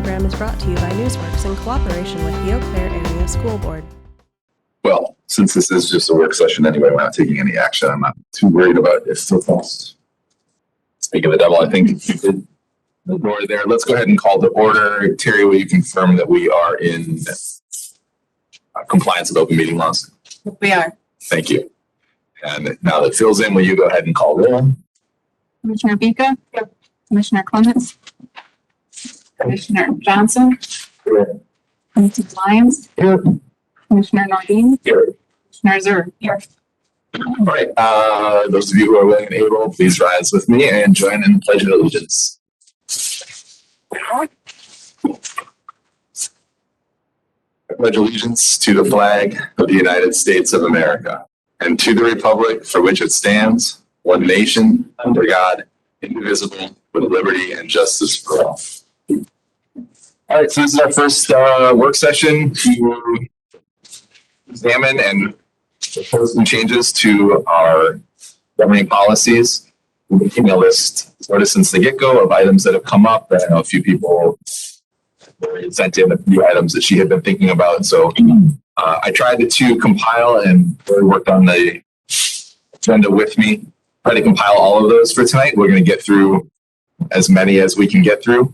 program is brought to you by Newsworks in cooperation with the Eau Claire Area School Board. Well, since this is just a work session anyway, we're not taking any action. I'm not too worried about it. So fast. Speaking of the devil, I think you did the door there. Let's go ahead and call to order. Terry, will you confirm that we are in compliance with open meeting laws? We are. Thank you. And now that Phil's in, will you go ahead and call roll? Commissioner Bika? Yep. Commissioner Clements? Commissioner Johnson? Here. Commissioner Lyons? Here. Commissioner Nordine? Here. Commissioner Zur? Here. All right. Those of you who are willing and able, please rise with me and join in the Pledge of Allegiance. I pledge allegiance to the flag of the United States of America and to the republic for which it stands, one nation, under God, indivisible, with liberty and justice for all. All right, so this is our first work session to examine and propose some changes to our governing policies. We've been keeping a list sort of since the get-go of items that have come up. I know a few people sent in a few items that she had been thinking about. So I tried to compile, and Lori worked on the agenda with me, try to compile all of those for tonight. We're going to get through as many as we can get through.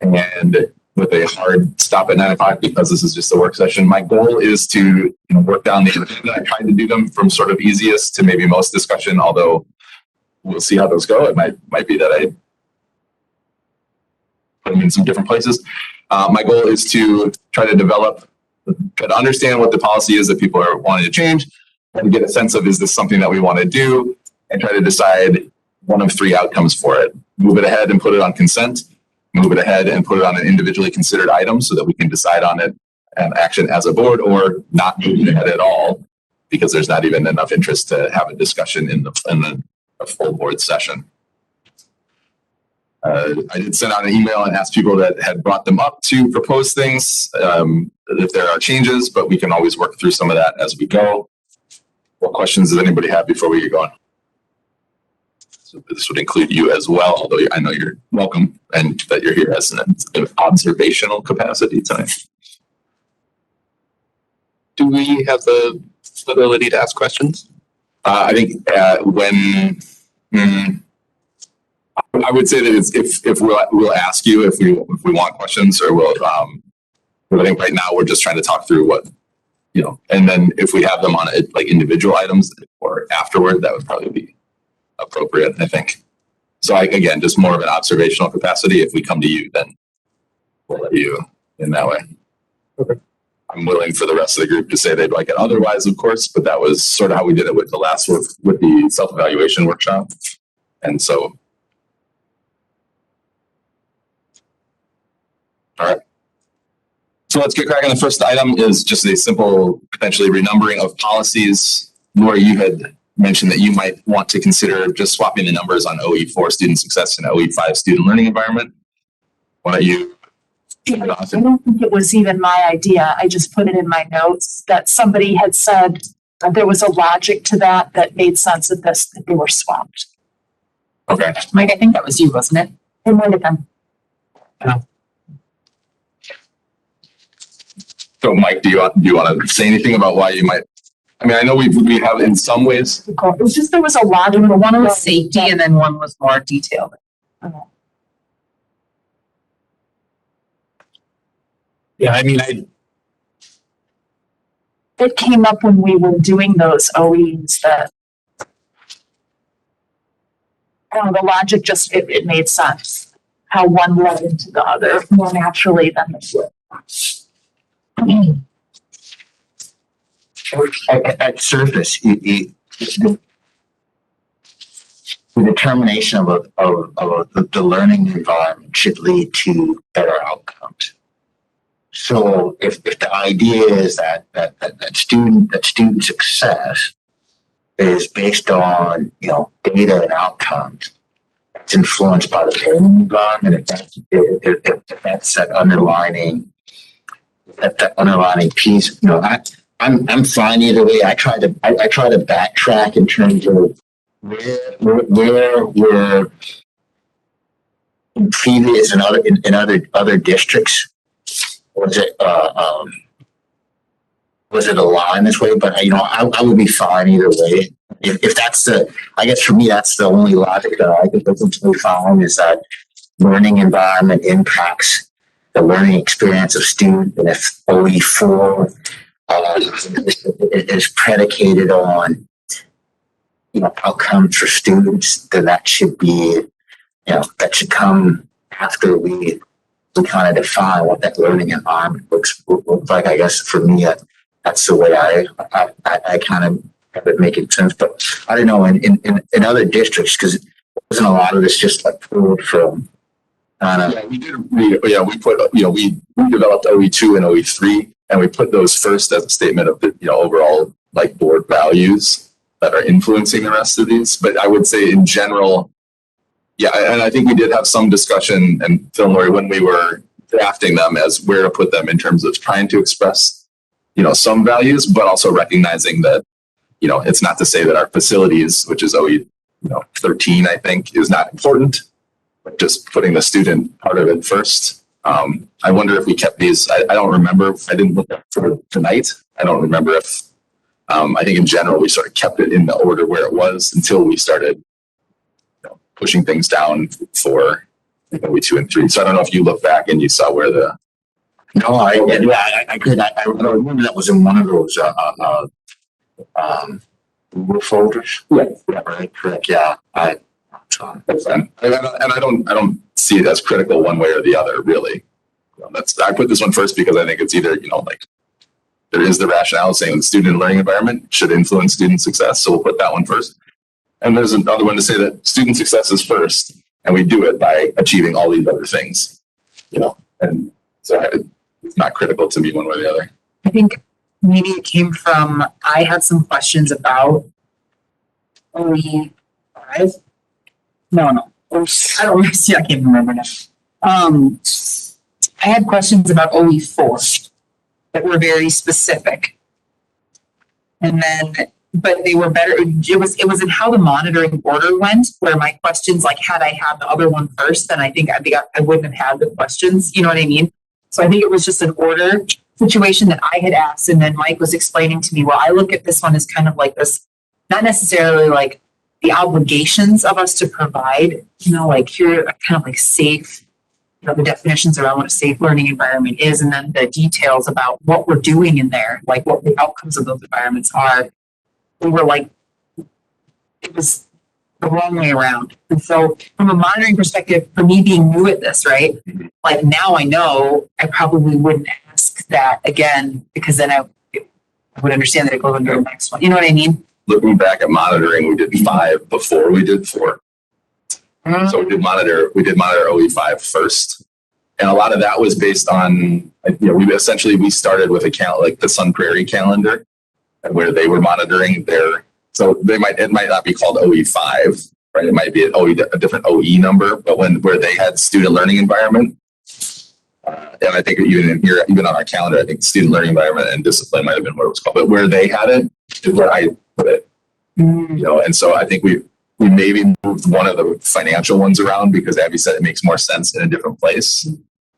And with a hard stop at 9 o'clock because this is just a work session. My goal is to work down the agenda. I tried to do them from sort of easiest to maybe most discussion, although we'll see how those go. It might be that I put them in some different places. My goal is to try to understand what the policy is that people are wanting to change and get a sense of, is this something that we want to do, and try to decide one of three outcomes for it. Move it ahead and put it on consent. Move it ahead and put it on an individually considered item so that we can decide on it and action as a board, or not move it ahead at all because there's not even enough interest to have a discussion in a full board session. I did send out an email and ask people that had brought them up to propose things if there are changes, but we can always work through some of that as we go. What questions does anybody have before we get going? So this would include you as well, although I know you're welcome and that you're here as an observational capacity tonight. Do we have the ability to ask questions? I think I would say that if we'll ask you if we want questions, or we'll. But I think right now we're just trying to talk through what, and then if we have them on it like individual items or afterward, that would probably be appropriate, I think. So again, just more of an observational capacity. If we come to you, then we'll let you in that way. Okay. I'm willing for the rest of the group to say they'd like it otherwise, of course, but that was sort of how we did it with the last work with the self-evaluation workshop. And so, all right. So let's get cracking. The first item is just a simple, potentially renumbering of policies. Lori, you had mentioned that you might want to consider just swapping the numbers on OE4 student success and OE5 student learning environment. Why don't you? I don't think it was even my idea. I just put it in my notes that somebody had said that there was a logic to that made sense that they were swapped. Okay. Mike, I think that was you, wasn't it? It might have been. Yeah. So Mike, do you want to say anything about why you might? I mean, I know we have in some ways. It was just there was a logic. One was safety and then one was more detailed. Yeah, I mean, It came up when we were doing those OEs that the logic just it made sense how one led into the other more naturally than the flip. At surface, the determination of the learning environment should lead to better outcomes. So if the idea is that student success is based on data and outcomes, it's influenced by the learning environment. If that's that underlining piece, I'm fine either way. I try to backtrack in terms of where we're in previous and other districts, was it aligned this way? But I would be fine either way. If that's I guess for me, that's the only logic that I could potentially find, is that learning environment impacts the learning experience of students. And if OE4 is predicated on, outcomes for students, then that should be, that should come after we kind of define what that learning environment looks like. I guess for me, that's the way I kind of have it making sense. But I don't know in other districts, because wasn't a lot of this just like pulled from kind of. Yeah, we did. We put, we developed OE2 and OE3, and we put those first as a statement of the, overall like board values that are influencing the rest of these. But I would say in general, yeah, and I think we did have some discussion, and Phil and Lori, when we were drafting them, as where to put them in terms of trying to express, some values, but also recognizing that, it's not to say that our facilities, which is OE, 13, I think, is not important, but just putting the student part of it first. I wonder if we kept these. I don't remember. I didn't look up for tonight. I don't remember if. I think in general we sort of kept it in the order where it was until we started pushing things down for OE2 and 3. So I don't know if you look back and you saw where the. No, I could. I remember that was in one of those Google folders. Yeah. Right. Correct. Yeah. And I don't see it as critical one way or the other, really. I put this one first because I think it's either, there is the rationale saying the student learning environment should influence student success. So we'll put that one first. And there's another one to say that student success is first, and we do it by achieving all these other things, and so it's not critical to me one way or the other. I think maybe it came from, I had some questions about OE5. No. I don't see, I can't remember now. I had questions about OE4 that were very specific. And then, but they were better. It was in how the monitoring order went, where my questions, like, had I had the other one first, then I think I wouldn't have had the questions. You know what I mean? So I think it was just an order situation that I had asked. And then Mike was explaining to me, well, I look at this one as kind of like this, not necessarily like the obligations of us to provide, like here, kind of like safe, the definitions around what a safe learning environment is, and then the details about what we're doing in there, like what the outcomes of those environments are. We were like, it was the wrong way around. And so from a monitoring perspective, for me being new at this, right? Like now I know I probably wouldn't ask that again, because then I would understand that it goes into the next one. You know what I mean? Looking back at monitoring, we did 5 before we did 4. So we did monitor OE5 first. And a lot of that was based on, we started with like the Sun Prairie calendar, and where they were monitoring so it might not be called OE5, right? It might be a different OE number, but where they had student learning environment. And I think even on our calendar, I think student learning environment and discipline might have been what it was called, but where they had it is where I put it, and so I think we maybe moved one of the financial ones around because Abby said it makes more sense in a different place.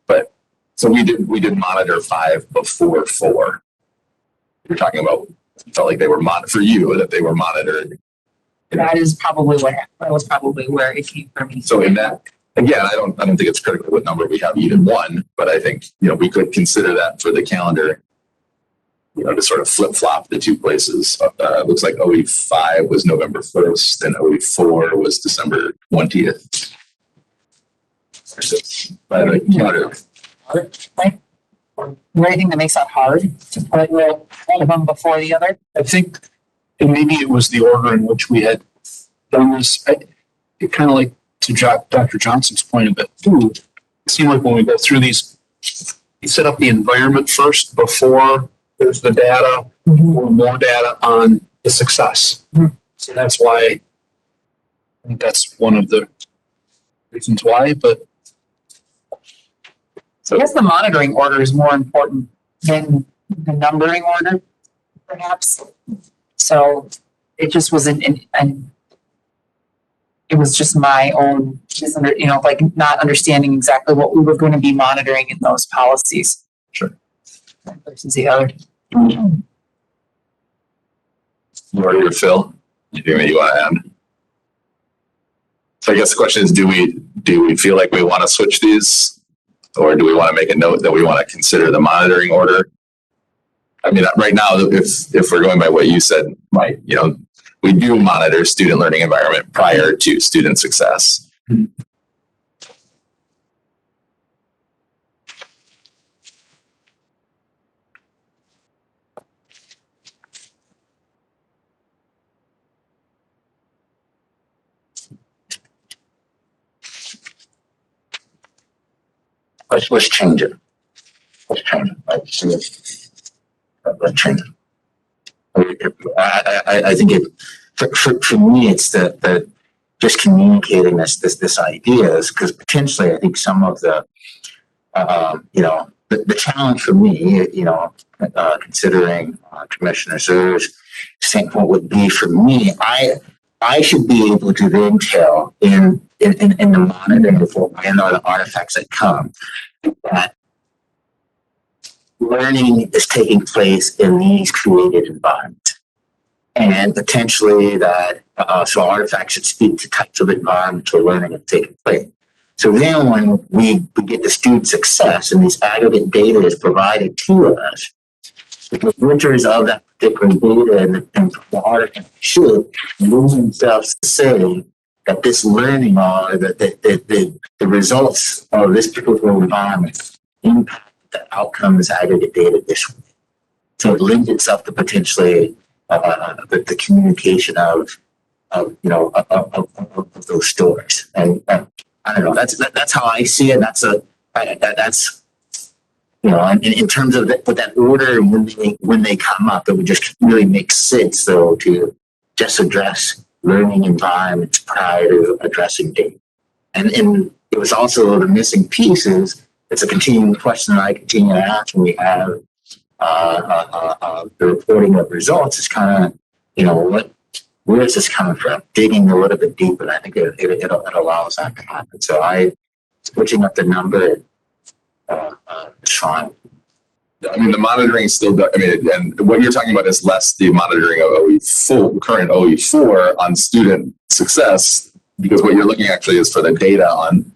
But so we did monitor 5 before 4. You're talking about, it felt like they were for you, that they were monitored. That was probably where it came from. So in that, again, I don't think it's critical what number we have either one, but I think, we could consider that for the calendar, to sort of flip flop the 2 places. It looks like OE5 was November 1st and OE4 was December 20th. By the calendar. Anything that makes that hard to put one of them before the other? I think, and maybe it was the order in which we had done this. It kind of like to Dr. Johnson's point of it too. It seemed like when we go through these, you set up the environment first before there's the data or more data on the success. So that's why I think that's one of the reasons why, but. So I guess the monitoring order is more important than the numbering order, perhaps. So it just was an it was just my own, like not understanding exactly what we were going to be monitoring in those policies. Sure. Versus the other. Lori or Phil, anything that you want to add? So I guess the question is, do we feel like we want to switch these, or do we want to make a note that we want to consider the monitoring order? I mean, right now, if we're going by what you said, Mike, we do monitor student learning environment prior to student success. Let's change it. Let's change it. Let's change it. I think for me, it's that just communicating this ideas, because potentially I think some of the challenge for me, considering Commissioner Zer's standpoint would be, for me, I should be able to then tell in the monitoring report and the artifacts that come that learning is taking place in these created environments, and potentially that so artifacts should speak to types of environments where learning is taking place. So then when we get the student success and this aggregate data is provided to us, the presenters of that particular data and the artifact should move themselves to say that this learning or the results of this particular environment impact the outcomes aggregate data this way. So it lends itself to potentially the communication of those stories. And I don't know, that's how I see it. That's in terms of that order, when they come up, it would just really make sense though to just address learning environments prior to addressing data. And it was also the missing pieces. It's a continuing question that I continue to ask when we have the reporting of results. Is kind of, where is this coming from? Digging a little bit deeper. I think it allows that to happen. So switching up the number is fine. I mean, the monitoring still, and what you're talking about is less the monitoring of current OE4 on student success, because what you're looking actually is for the data on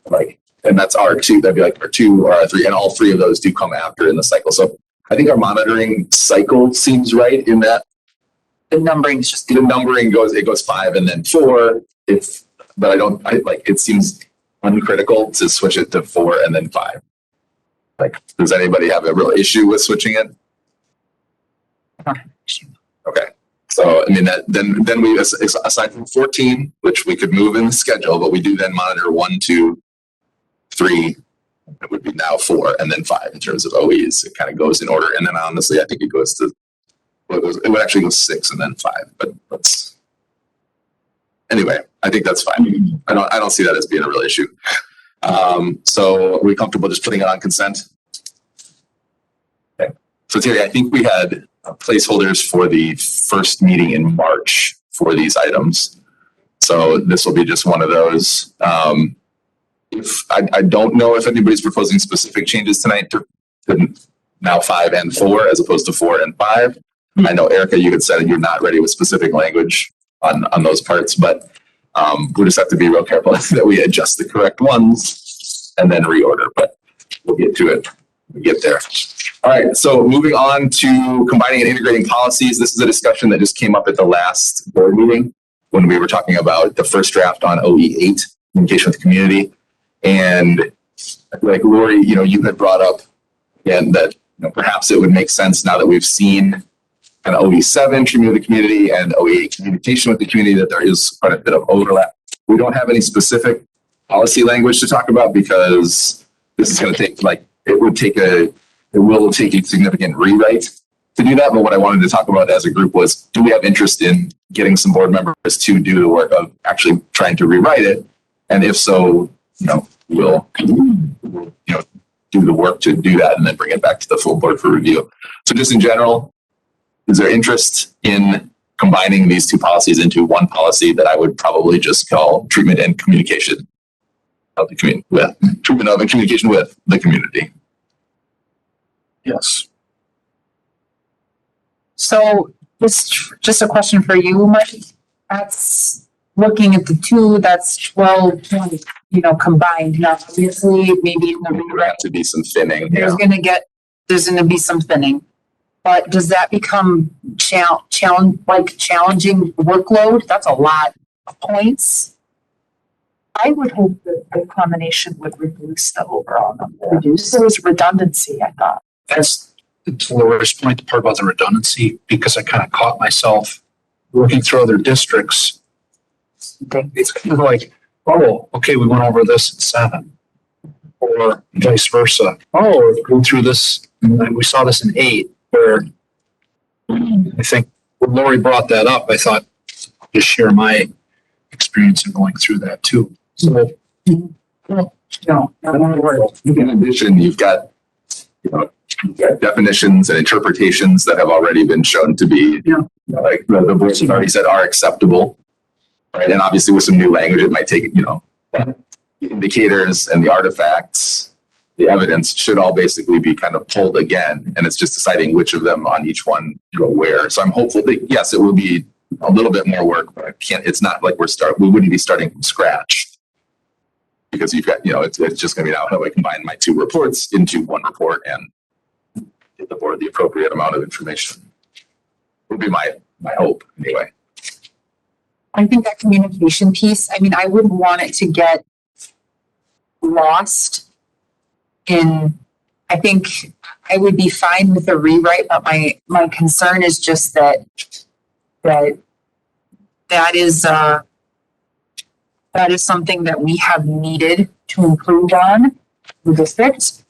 and that's R2, that'd be like R2 or R3, and all three of those do come after in the cycle. So I think our monitoring cycle seems right in that. The numbering is just the numbering goes 5 and then 4. It seems uncritical to switch it to 4 and then 5. Does anybody have a real issue with switching it? Okay. So, I mean, then we, aside from 14, which we could move in the schedule, but we do then monitor 1, 2, 3. It would be now 4 and then 5 in terms of OEs. It kind of goes in order. And then honestly, I think it goes to, it would actually go 6 and then 5, but anyway, I think that's fine. I don't see that as being a real issue. So are we comfortable just putting it on consent? Okay. So Terry, I think we had placeholders for the first meeting in March for these items. So this will be just one of those. If I don't know if anybody's proposing specific changes tonight to now 5 and 4 as opposed to 4 and 5. I know Erica, you had said you're not ready with specific language on those parts, but we'll just have to be real careful that we adjust the correct ones and then reorder, but we'll get to it. We get there. All right. So moving on to combining and integrating policies. This is a discussion that just came up at the last board meeting when we were talking about the first draft on OE8, communication with the community. And like Lori, you had brought up again that perhaps it would make sense now that we've seen an OE7 treatment with the community and OE8 communication with the community that there is quite a bit of overlap. We don't have any specific policy language to talk about because this is going to take it will take a significant rewrite to do that. But what I wanted to talk about as a group was, do we have interest in getting some board members to do the work of actually trying to rewrite it? And if so, we'll do the work to do that and then bring it back to the full board for review. So just in general, is there interest in combining these two policies into one policy that I would probably just call treatment and communication of the community treatment of and communication with the community. Yes. So just a question for you, Mike. That's looking at the two, that's 12, 20, combined. Now, obviously, maybe in the There would rewrite, have to be some thinning. there's gonna be some thinning. But does that become challenging workload? That's a lot of points. I would hope that the combination would reduce the overall number. Reduce. There was redundancy, I thought. That's to Laura's point, the part about the redundancy, because I kind of caught myself looking through other districts. It's kind of like, oh, okay, we went over this at 7. Or vice versa. Oh, go through this, and we saw this in 8, where I think when Lori brought that up, I thought, just share my experience in going through that too. So, No. In addition, you've got definitions and interpretations that have already been shown to be, like the board has already said are acceptable. Right. And obviously with some new language, it might take, the indicators and the artifacts, the evidence should all basically be kind of pulled again. And it's just deciding which of them on each one where. So I'm hopeful that, yes, it will be a little bit more work, but it's not like we wouldn't be starting from scratch. Because you've got, it's just going to be now how I combine my 2 reports into one report and give the board the appropriate amount of information. Would be my hope anyway. I think that communication piece, I wouldn't want it to get lost in, I think I would be fine with a rewrite, but my concern is just that is something that we have needed to improve on the district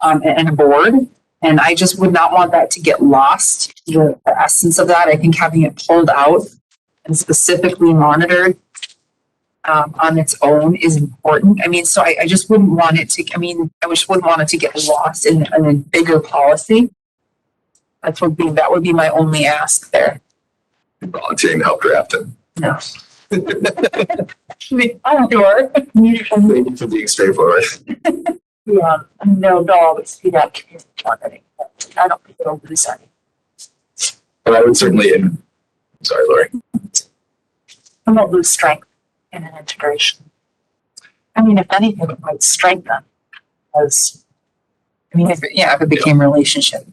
and a board. And I just would not want that to get lost, the essence of that. I think having it pulled out and specifically monitored on its own is important. So I just wouldn't want it to, I just wouldn't want it to get lost in a bigger policy. That would be my only ask there. Volunteering to help draft it. No. I'm sure. Thank you for being straightforward. Yeah, they'll always be that community marketing. I don't think it'll lose any. But I would certainly, sorry, Lori. It won't lose strength in an integration. If anything, it might strengthen as. If it became relationship.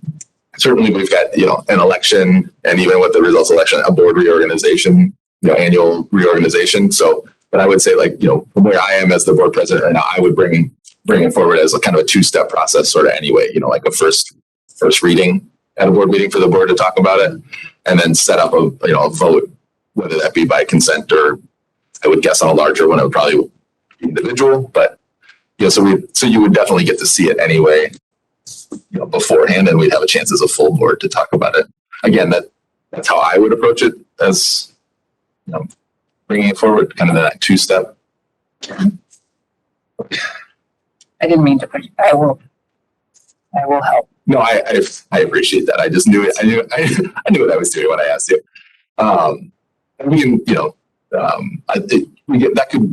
Certainly we've got, an election and even with the results of election, a board reorganization, annual reorganization. So, but I would say from where I am as the board president right now, I would bring it forward as a kind of a 2-step process sort of anyway, like a first reading at a board meeting for the board to talk about it and then set up a vote, whether that be by consent or I would guess on a larger one, it would probably be individual, but so you would definitely get to see it anyway, beforehand, and we'd have a chance as a full board to talk about it. Again, that's how I would approach it as, bringing it forward, kind of that 2-step. I didn't mean to push. I will help. No, I appreciate that. I just knew it. I knew what I was doing when I asked you.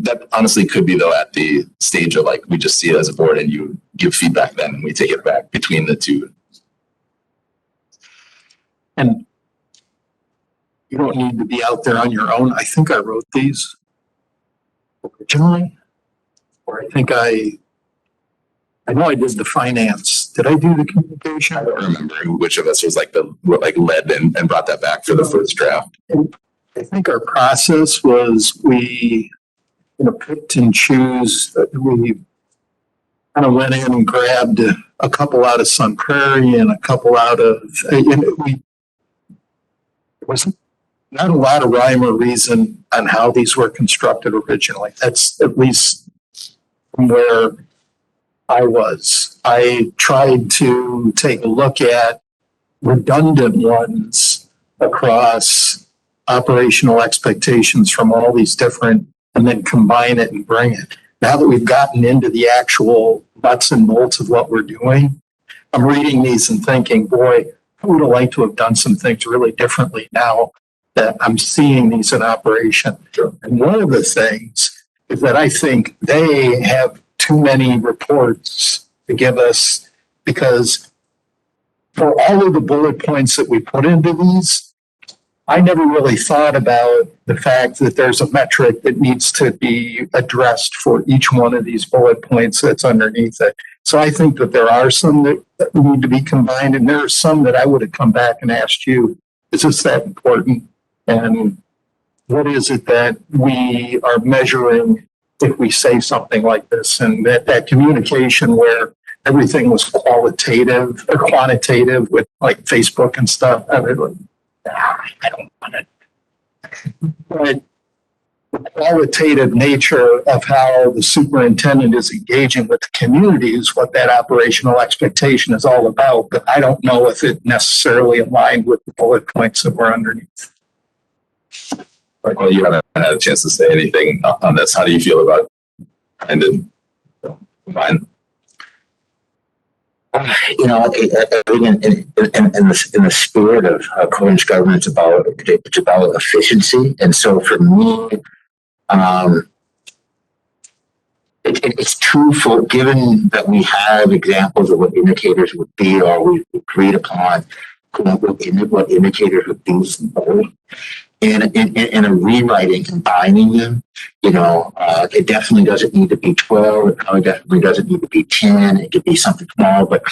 That honestly could be though at the stage of we just see it as a board and you give feedback then and we take it back between the 2. and you don't need to be out there on your own. I think I wrote these originally, or I know I did the finance. Did I do the communication? I don't remember which of us was led and brought that back for the first draft. I think our process was we, picked and choose. We kind of went in and grabbed a couple out of Sun Prairie and a couple out of, there wasn't not a lot of rhyme or reason on how these were constructed originally. That's at least from where I was. I tried to take a look at redundant ones across operational expectations from all these different, and then combine it and bring it. Now that we've gotten into the actual nuts and bolts of what we're doing, I'm reading these and thinking, boy, I would have liked to have done some things really differently now that I'm seeing these in operation. And one of the things is that I think they have too many reports to give us, because for all of the bullet points that we put into these, I never really thought about the fact that there's a metric that needs to be addressed for each one of these bullet points that's underneath it. So I think that there are some that need to be combined, and there are some that I would have come back and asked you, is this that important? And what is it that we are measuring if we say something like this? And that communication where everything was qualitative or quantitative with like Facebook and stuff, I don't want it. But the qualitative nature of how the superintendent is engaging with the community is what that operational expectation is all about. But I don't know if it necessarily aligned with the bullet points that were underneath. Well, you haven't had a chance to say anything on this. How do you feel about it? Fine. You know, in the spirit of Coherent's government, it's about efficiency. And so for me, it's twofold, given that we have examples of what indicators would be, or we've agreed upon what indicators would be. In a rewriting, combining them, you know, it definitely doesn't need to be 12. It probably definitely doesn't need to be 10. It could be something small, but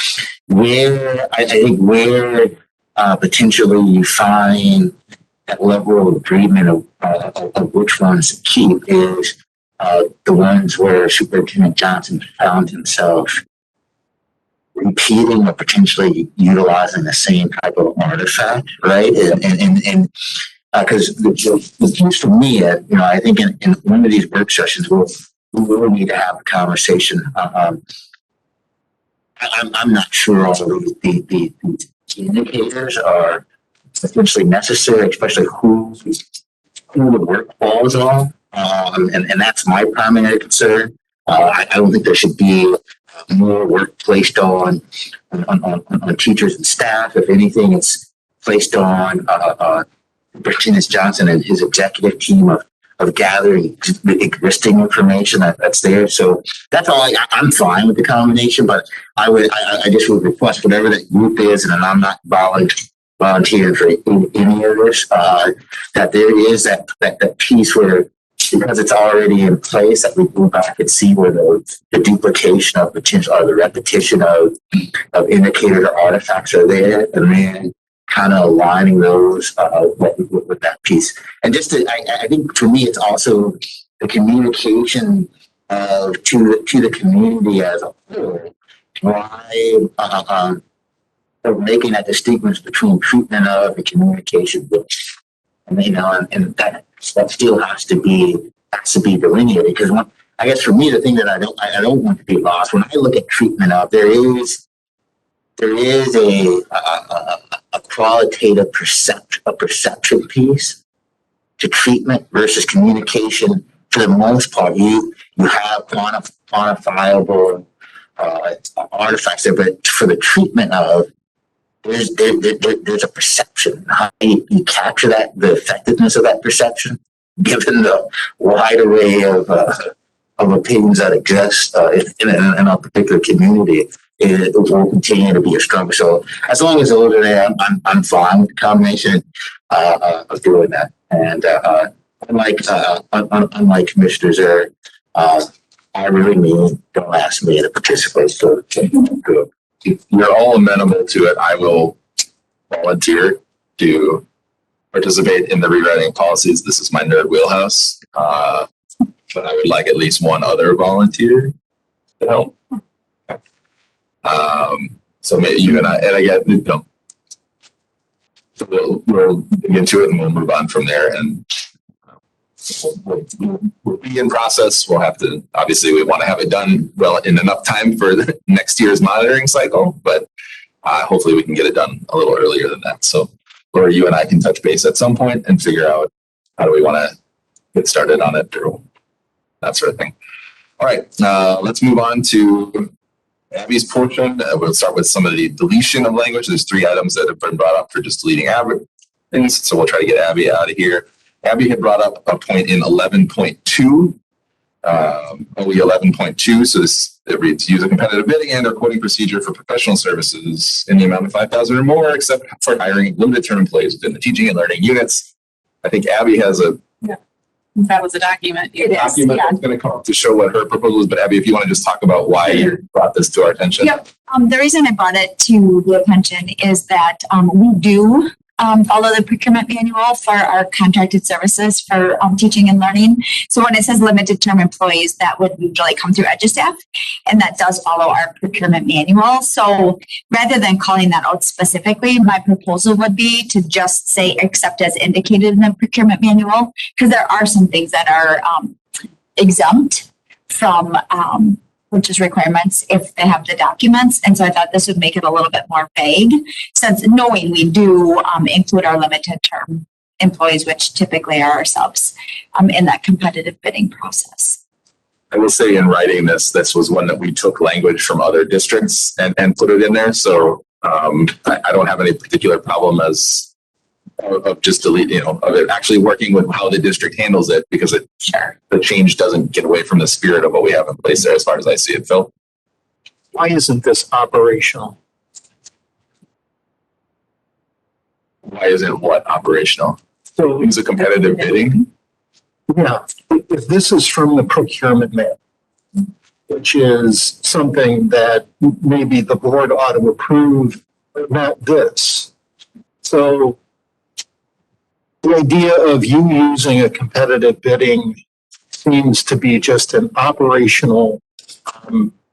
where I think where potentially you find that level of agreement of which ones to keep is the ones where Superintendent Johnson found himself repeating or potentially utilizing the same type of artifact, right? And because the piece for me, you know, I think in one of these work sessions, we will need to have a conversation. I'm not sure all of the indicators are essentially necessary, especially who the work falls on. And that's my primary concern. I don't think there should be more work placed on teachers and staff. If anything, it's placed on Superintendent Johnson and his executive team of gathering the existing information that's there. So that's all. I'm fine with the combination, but I just would request whatever that group is, and I'm not volunteering for any of this. That there is that piece where, because it's already in place, that we go back and see where the duplication of potential or the repetition of indicators or artifacts are there, and then kind of aligning those with that piece. And just I think for me, it's also the communication to the community as a whole. Why of making that distinction between treatment of and communication with, and you know, and that still has to be delineated, because I guess for me, the thing that I don't want to be lost when I look at treatment of, there is a qualitative perception piece to treatment versus communication. For the most part, you have quantifiable artifacts there, but for the treatment of, there's a perception. How you capture that, the effectiveness of that perception, given the wide array of opinions that exist in a particular community, it will continue to be a struggle. So as long as those are there, I'm fine with the combination of doing that. And unlike Commissioners there, I really mean, don't ask me to participate. So If you're all amenable to it, I will volunteer to participate in the rewriting policies. This is my nerd wheelhouse. But I would like at least one other volunteer to help. So maybe you and again, you know, so we'll dig into it and we'll move on from there. And we'll be in process. We'll have to, obviously we want to have it done well in enough time for the next year's monitoring cycle, but hopefully we can get it done a little earlier than that. So Laura, you and I can touch base at some point and figure out how do we want to get started on it, or that sort of thing. All right, let's move on to Abby's portion. We'll start with some of the deletion of language. There's 3 items that have been brought up for just deleting things. So we'll try to get Abby out of here. Abby had brought up a point in 11.2. OE 11.2. So it reads, use a competitive bidding and or quoting procedure for professional services in the amount of 5,000 or more, except for hiring limited term employees within the teaching and learning units. I think Abby has a That was a document. document that's going to come up to show what her proposal is. But Abby, if you want to just talk about why you brought this to our attention. Yep. The reason I brought it to the attention is that we do follow the procurement manual for our contracted services for teaching and learning. So when it says limited term employees, that would usually come through EduStaff, and that does follow our procurement manual. So rather than calling that out specifically, my proposal would be to just say except as indicated in the procurement manual, because there are some things that are exempt from purchase requirements if they have the documents. And so I thought this would make it a little bit more vague, since knowing we do include our limited term employees, which typically are our subs, in that competitive bidding process. I will say in writing this was one that we took language from other districts and put it in there. So I don't have any particular problem of just deleting, of it actually working with how the district handles it, because the change doesn't get away from the spirit of what we have in place there, as far as I see it. Phil? Why isn't this operational? Why isn't what operational? So, Use a competitive bidding? yeah, if this is from the procurement manual, which is something that maybe the board ought to approve, but not this. So the idea of you using a competitive bidding seems to be just an operational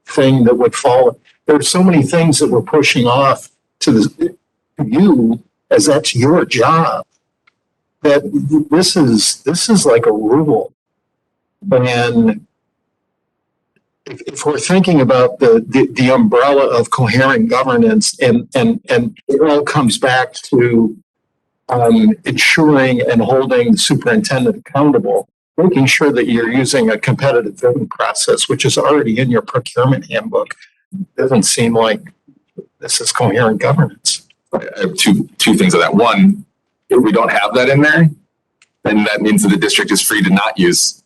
thing that would fall. There's so many things that we're pushing off to you, as that's your job, that this is like a rule. And if we're thinking about the umbrella of coherent governance, and it all comes back to ensuring and holding the superintendent accountable, making sure that you're using a competitive bidding process, which is already in your procurement handbook, doesn't seem like this is coherent governance. I have two things on that. One, if we don't have that in there, then that means that the district is free to not use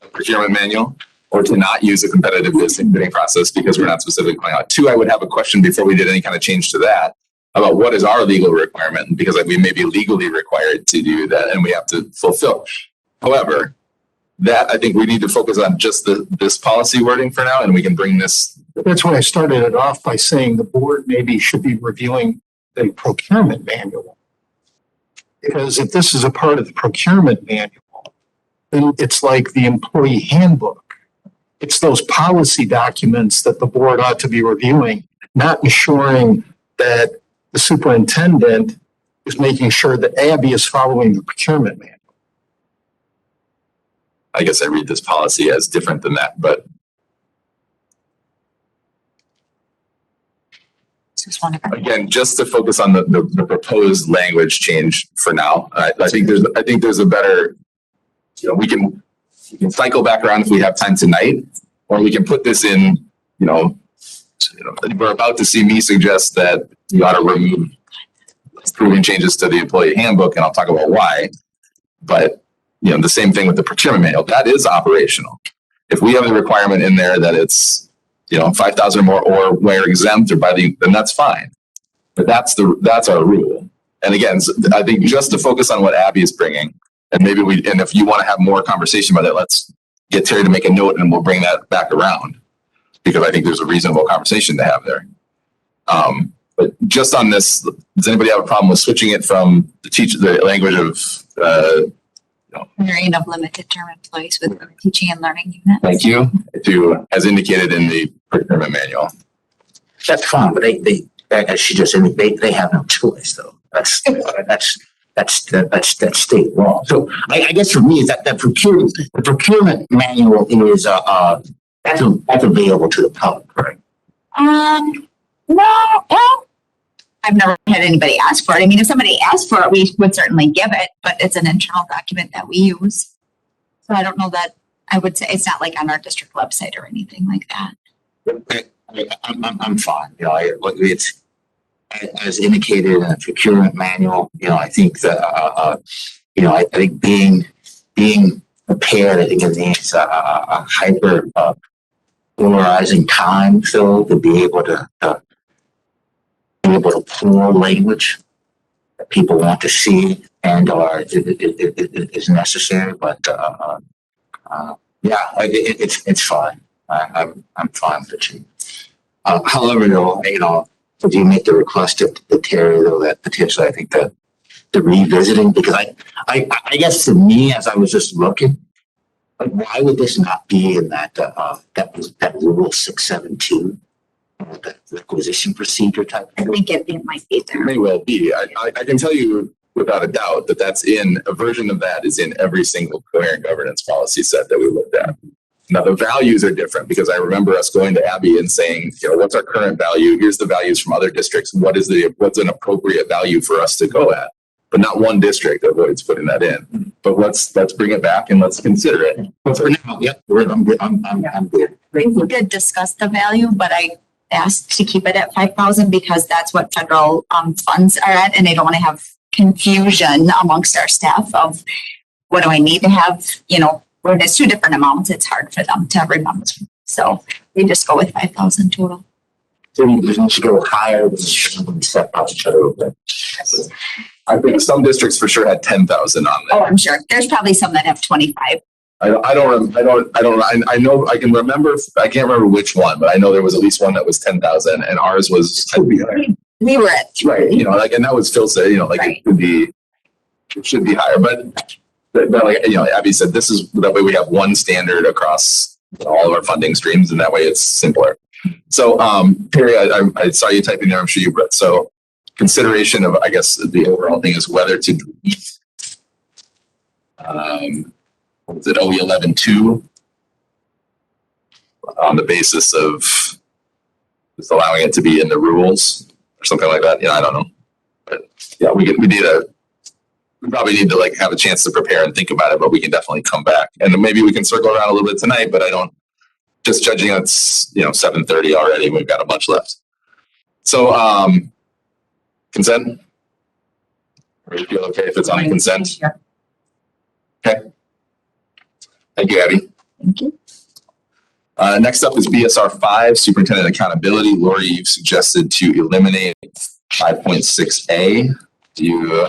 a procurement manual or to not use a competitive bidding process, because we're not specifically calling out. Two, I would have a question before we did any kind of change to that about what is our legal requirement, because we may be legally required to do that and we have to fulfill. However, that I think we need to focus on just this policy wording for now, and we can bring this. That's why I started it off by saying the board maybe should be reviewing the procurement manual. Because if this is a part of the procurement manual, then it's like the employee handbook. It's those policy documents that the board ought to be reviewing, not ensuring that the superintendent is making sure that Abby is following the procurement manual. I guess I read this policy as different than that, but again, just to focus on the proposed language change for now. I think there's a better, we can cycle back around if we have time tonight, or we can put this in, we're about to see me suggest that you ought to remove approving changes to the employee handbook, and I'll talk about why. But, the same thing with the procurement manual, that is operational. If we have the requirement in there that it's, 5,000 or more, or we're exempt, or then that's fine. But that's our rule. And again, I think just to focus on what Abby is bringing, and if you want to have more conversation about it, let's get Terry to make a note and we'll bring that back around, because I think there's a reasonable conversation to have there. But just on this, does anybody have a problem with switching it from the language of Hiring of limited term employees with teaching and learning units? Thank you. To, as indicated in the procurement manual. That's fine, but they, as she just said, they have no choice though. That's state law. So I guess for me is that the procurement manual is that's available to the public, right? No, well, I've never had anybody ask for it. I mean, if somebody asked for it, we would certainly give it, but it's an internal document that we use. So I don't know that I would say it's not like on our district website or anything like that. I'm fine. It's as indicated in the procurement manual, I think that, I think being prepared, I think it needs a hyper polarizing time, Phil, to be able to pull language that people want to see and or is necessary. But it's fine. I'm fine with it. However, though, if you make the request to Terry, though, that potentially I think that the revisiting, because I guess to me, as I was just looking, like, why would this not be in that rule 672, the requisition procedure type? I think it might be It there. may well be. I can tell you without a doubt that that's in a version of that is in every single coherent governance policy set that we looked at. Now the values are different because I remember us going to Abby and saying, what's our current value? Here's the values from other districts. What's an appropriate value for us to go at? But not one district avoids putting that in. But let's bring it back and let's consider it. But for now, I'm good. We did discuss the value, but I asked to keep it at 5,000 because that's what federal funds are at, and I don't want to have confusion amongst our staff of what do I need to have, when it's two different amounts, it's hard for them to remember. So we just go with 5,000 total. So we should go higher than set up each other. I think some districts for sure had 10,000 on there. Oh, I'm sure. There's probably some that have 25. I know I can remember. I can't remember which one, but I know there was at least one that was 10,000, and ours was We were at right. And that was Phil said. Right. It should be higher, but Abby said this is that way we have one standard across all of our funding streams, and that way it's simpler. So, Terry, I saw you typing there. I'm sure you read. So, consideration of, I guess, the overall thing is whether to delete. What was it, OE 11.2 on the basis of just allowing it to be in the rules or something like that. I don't know. But yeah, we probably need to have a chance to prepare and think about it, but we can definitely come back. And maybe we can circle around a little bit tonight, but I don't, just judging it's, 7:30 already, we've got a bunch left. So, consent? Or you feel okay if it's on consent? Okay. Thank you, Abby. Thank you. Next up is BSR 5, Superintendent Accountability. Lori, you've suggested to eliminate 5.6A. Do you,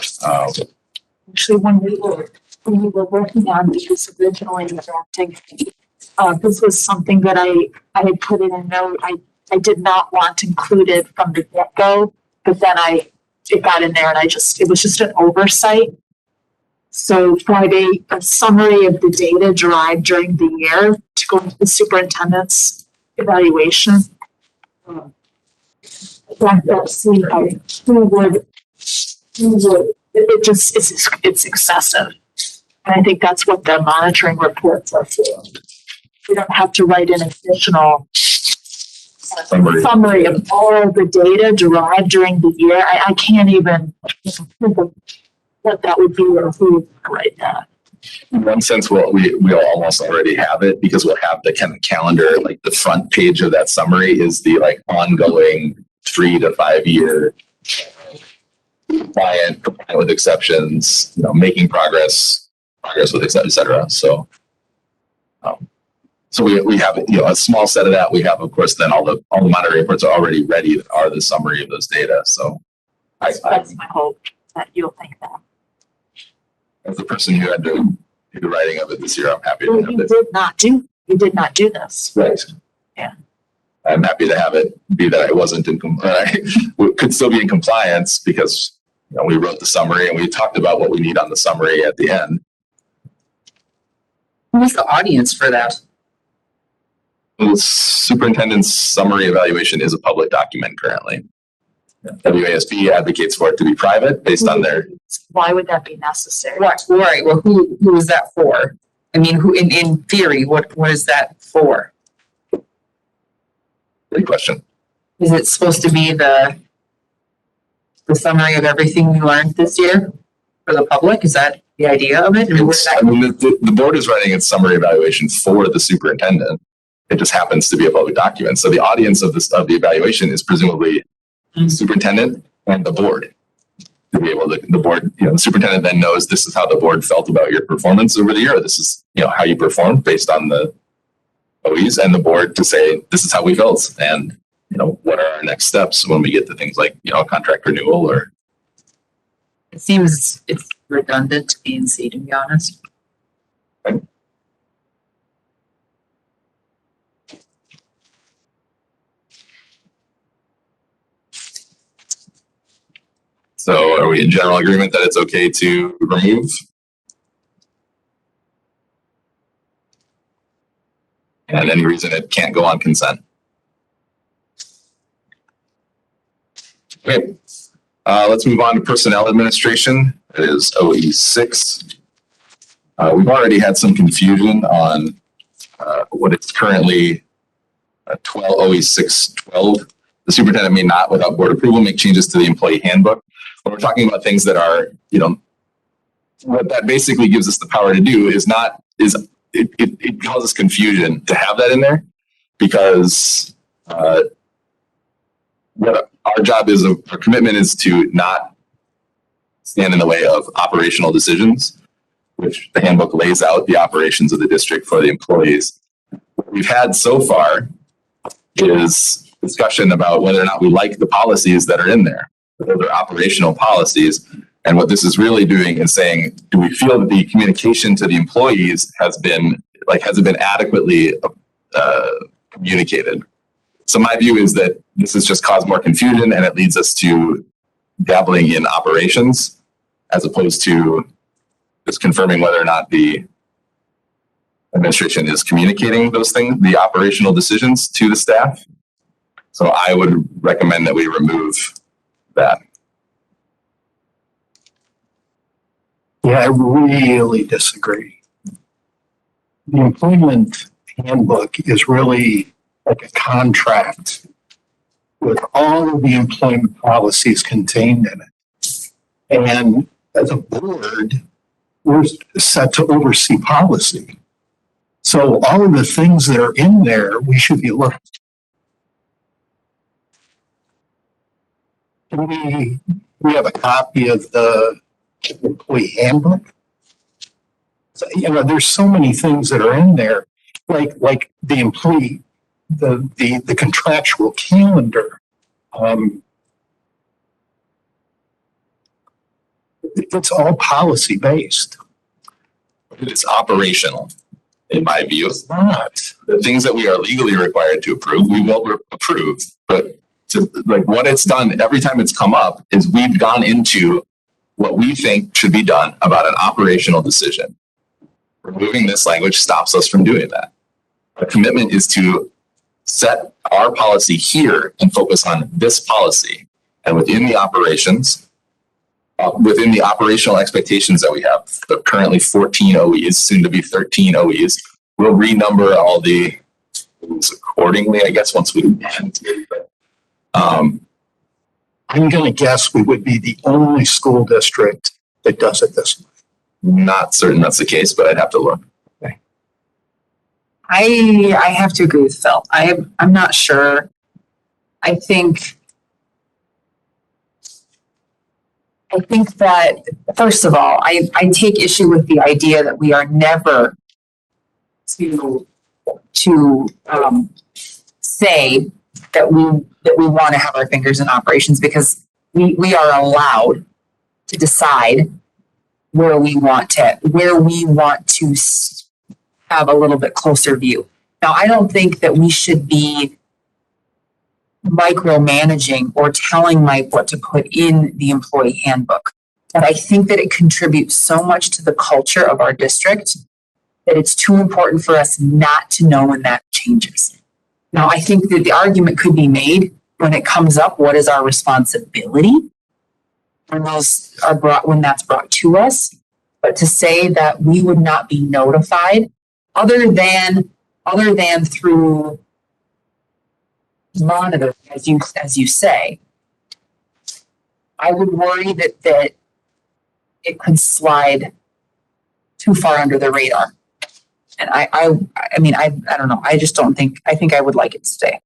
Actually, when we were working on these originally drafting, this was something that I had put in a note. I did not want included from the get-go, but then it got in there and it was just an oversight. So Friday, a summary of the data derived during the year to go into the superintendent's evaluation. It's excessive. And I think that's what the monitoring reports are for. We don't have to write an additional summary of all the data derived during the year. I can't even think of what that would be or who would write that. in one sense, we'll almost already have it because we'll have the kind of calendar, like the front page of that summary is the ongoing 3 to 5 year compliant with exceptions, making progress with et cetera. So we have a small set of that. We have, of course, then all the monitoring reports are already ready that are the summary of those data. So That's my hope that you'll think that. As the person who had to do the writing of it this year, I'm happy to have You it. did not do this. Right. Yeah. I'm happy to have it be that I wasn't in could still be in compliance because we wrote the summary and we talked about what we need on the summary at the end. Who's the audience for that? The superintendent's summary evaluation is a public document currently. WASB advocates for it to be private based on their. Why would that be necessary? What? Right. Well, who is that for? I mean, who in theory, what is that for? Good question. Is it supposed to be the summary of everything we learned this year for the public? Is that the idea of it? The board is writing its summary evaluation for the superintendent. It just happens to be a public document. So the audience of the evaluation is presumably the superintendent and the board. To be able to, the board, the superintendent then knows this is how the board felt about your performance over the year. This is, how you performed based on the OEs, and the board to say, this is how we felt. And, what are our next steps when we get to things like, contract renewal or. It seems it's redundant to B and C, to be honest. So are we in general agreement that it's okay to remove? And any reason it can't go on consent? Okay, let's move on to personnel administration. It is OE6. We've already had some confusion on what it's currently 12 OE612. The superintendent may not, without board approval, make changes to the employee handbook. When we're talking about things that are, what that basically gives us the power to do it causes confusion to have that in there, because what our job is, our commitment is to not stand in the way of operational decisions, which the handbook lays out the operations of the district for the employees. What we've had so far is discussion about whether or not we like the policies that are in there. Those are operational policies. And what this is really doing is saying, do we feel that the communication to the employees has it been adequately communicated? So my view is that this has just caused more confusion, and it leads us to dabbling in operations as opposed to just confirming whether or not the administration is communicating those things, the operational decisions, to the staff. So I would recommend that we remove that. Yeah, I really disagree. The employment handbook is really like a contract with all of the employment policies contained in it. And as a board, we're set to oversee policy. So all of the things that are in there, we should be looking. We have a copy of the employee handbook. So, there's so many things that are in there, like the employee, the contractual calendar. It's all policy based. It's operational, in my view. It's not. The things that we are legally required to approve, we will approve. But what it's done every time it's come up is we've gone into what we think should be done about an operational decision. Removing this language stops us from doing that. Our commitment is to set our policy here and focus on this policy. And within the operations, within the operational expectations that we have, currently 14 OEs, soon to be 13 OEs, we'll renumber all the accordingly, I guess, once we I'm going to guess we would be the only school district that does it this way. Not certain that's the case, but I'd have to look. I have to agree with Phil. I'm not sure. I think that, first of all, I take issue with the idea that we are never to say that we want to have our fingers in operations, because we are allowed to decide where we want to have a little bit closer view. Now, I don't think that we should be micromanaging or telling Mike what to put in the employee handbook. But I think that it contributes so much to the culture of our district that it's too important for us not to know when that changes. Now, I think that the argument could be made when it comes up, what is our responsibility when that's brought to us? But to say that we would not be notified other than through monitoring, as you say, I would worry that it could slide too far under the radar. And I don't know. I just don't think, I think I would like it to stay.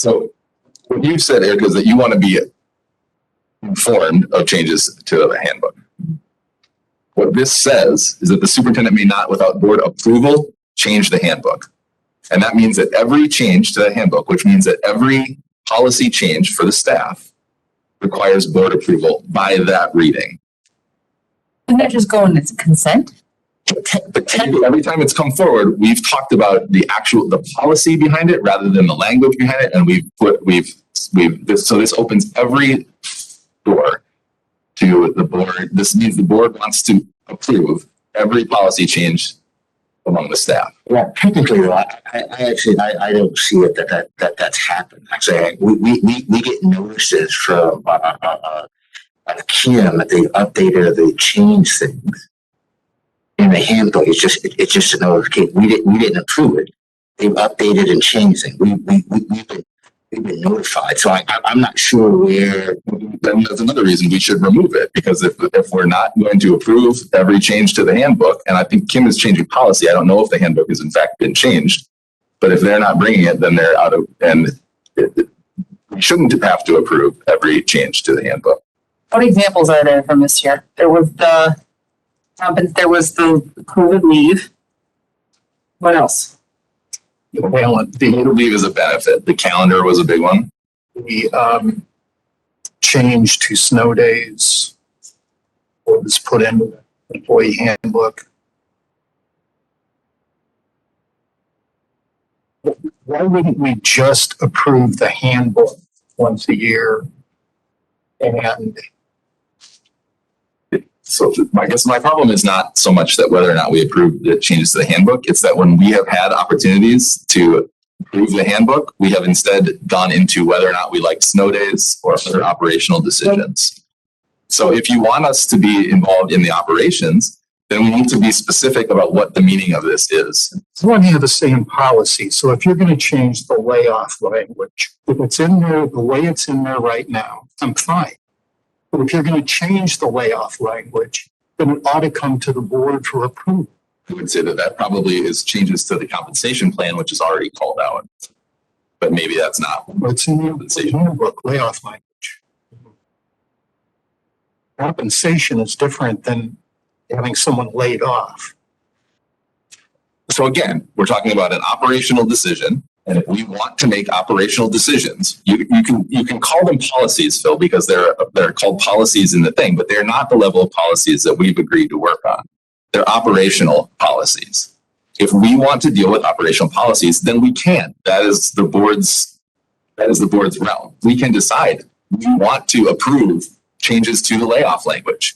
So what you said, Eric, is that you want to be informed of changes to the handbook. What this says is that the superintendent may not, without board approval, change the handbook. And that means that every change to the handbook, which means that every policy change for the staff, requires board approval by that reading. And they're just going, it's consent? But technically, every time it's come forward, we've talked about the policy behind it rather than the language behind it. And so this opens every door to the board. This means the board wants to approve every policy change among the staff. Yeah, technically, though, I don't see it that's happened. Actually, we get notices from Kim that they updated, they changed things in the handbook. It's just a notification. We didn't approve it. They've updated and changed things. We've been notified. So I'm not sure where. Then that's another reason we should remove it, because if we're not going to approve every change to the handbook, and I think Kim is changing policy, I don't know if the handbook has in fact been changed, but if they're not bringing it, then they're out of, and we shouldn't have to approve every change to the handbook. What examples are there from this year? There was the COVID leave. What else? The leave is a benefit. The calendar was a big one. The change to snow days was put in the employee handbook. Why wouldn't we just approve the handbook once a year? And so I guess my problem is not so much that whether or not we approve the changes to the handbook, it's that when we have had opportunities to approve the handbook, we have instead gone into whether or not we like snow days or other operational decisions. So if you want us to be involved in the operations, then we need to be specific about what the meaning of this is. I want to have the same policy. So if you're going to change the layoff language, if it's in there the way it's in there right now, I'm fine. But if you're going to change the layoff language, then it ought to come to the board for approval. I would say that probably is changes to the compensation plan, which is already called out. But maybe that's not. What's in the handbook, layoff language. Compensation is different than having someone laid off. So again, we're talking about an operational decision. And if we want to make operational decisions, you can call them policies, Phil, because they're called policies in the thing, but they're not the level of policies that we've agreed to work on. They're operational policies. If we want to deal with operational policies, then we can. That is the board's realm. We can decide we want to approve changes to the layoff language.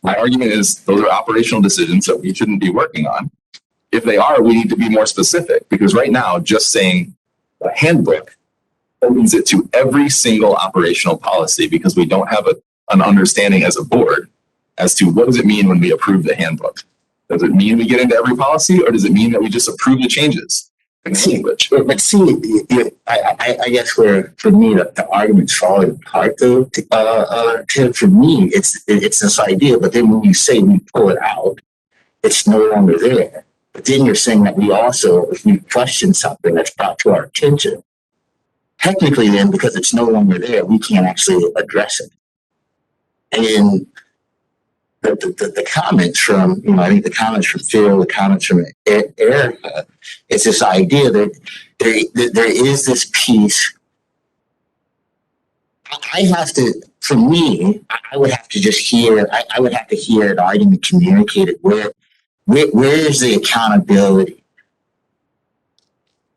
My argument is those are operational decisions that we shouldn't be working on. If they are, we need to be more specific, because right now, just saying a handbook opens it to every single operational policy, because we don't have an understanding as a board as to what does it mean when we approve the handbook. Does it mean we get into every policy, or does it mean that we just approve the changes in the language? But see, I guess where for me the argument's falling apart though. For me, it's this idea, but then when you say we pull it out, it's no longer there. But then you're saying that we also, if we question something that's brought to our attention, technically then, because it's no longer there, we can't actually address it. And the comments from, I think the comments from Phil, the comments from Erica, it's this idea that there is this piece. I have to, for me, I would have to just hear, I would have to hear it already communicated where is the accountability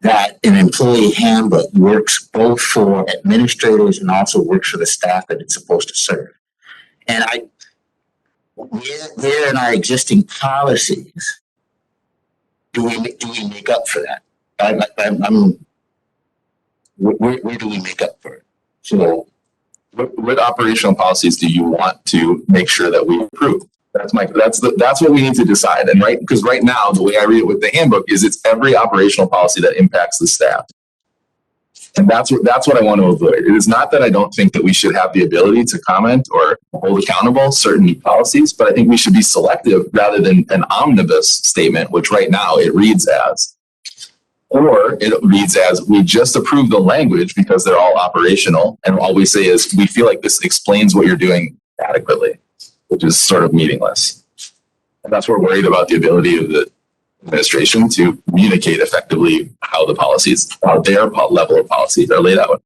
that an employee handbook works both for administrators and also works for the staff that it's supposed to serve. And where in our existing policies do we make up for that? Where do we make up for it? So, what operational policies do you want to make sure that we approve? That's what we need to decide. And because right now, the way I read it with the handbook is it's every operational policy that impacts the staff. And that's what I want to avoid. It is not that I don't think that we should have the ability to comment or hold accountable certain policies, but I think we should be selective rather than an omnibus statement, which right now it reads as. Or it reads as, we just approve the language because they're all operational. And all we say is, we feel like this explains what you're doing adequately, which is sort of meaningless. And that's what we're worried about, the ability of the administration to communicate effectively how the policies, how their level of policies are laid out.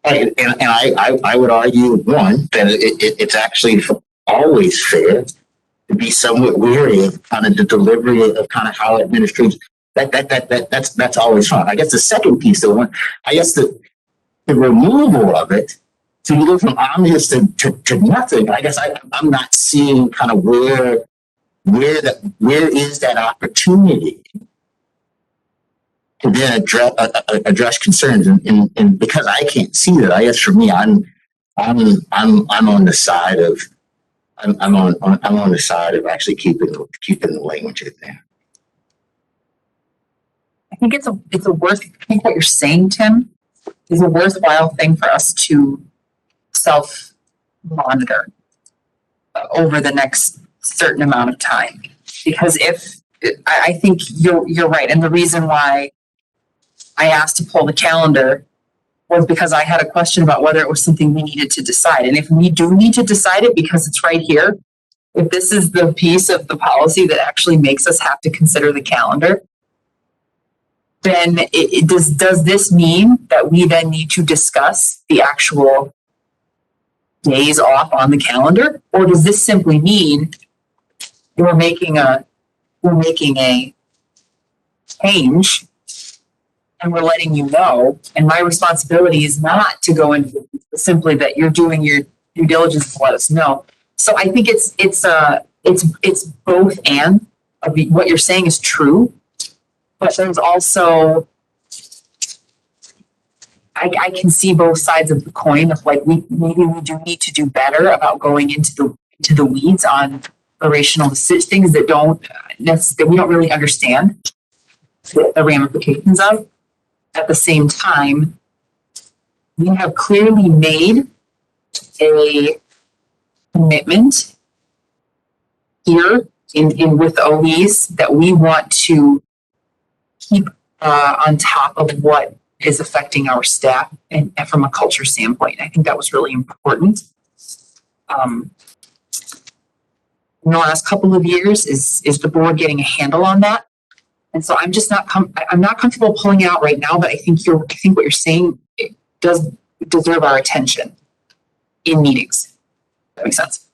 And I would argue, one, that it's actually always fair to be somewhat weary of kind of the delivery of kind of how administrators, that's always fine. I guess the second piece, the removal of it, to move from obvious to nothing, I guess I'm not seeing kind of where is that opportunity to then address concerns, and because I can't see that, I guess for me, I'm on the side of I'm on the side of actually keeping the language in there. I think I think what you're saying, Tim, is a worthwhile thing for us to self-monitor over the next certain amount of time. Because I think you're right. And the reason why I asked to pull the calendar was because I had a question about whether it was something we needed to decide. And if we do need to decide it because it's right here, if this is the piece of the policy that actually makes us have to consider the calendar, then does this mean that we then need to discuss the actual days off on the calendar? Or does this simply mean we're making a change and we're letting you know, and my responsibility is not to go into simply that you're doing your due diligence to let us know. So I think it's both and. What you're saying is true, but there's also, I can see both sides of the coin of like, maybe we do need to do better about going into the weeds on operational things that we don't really understand the ramifications of. At the same time, we have clearly made a commitment here in with OEs that we want to keep on top of what is affecting our staff and from a culture standpoint. I think that was really important. In the last couple of years, is the board getting a handle on that? And so I'm just I'm not comfortable pulling it out right now, but I think what you're saying does deserve our attention in meetings. That makes sense.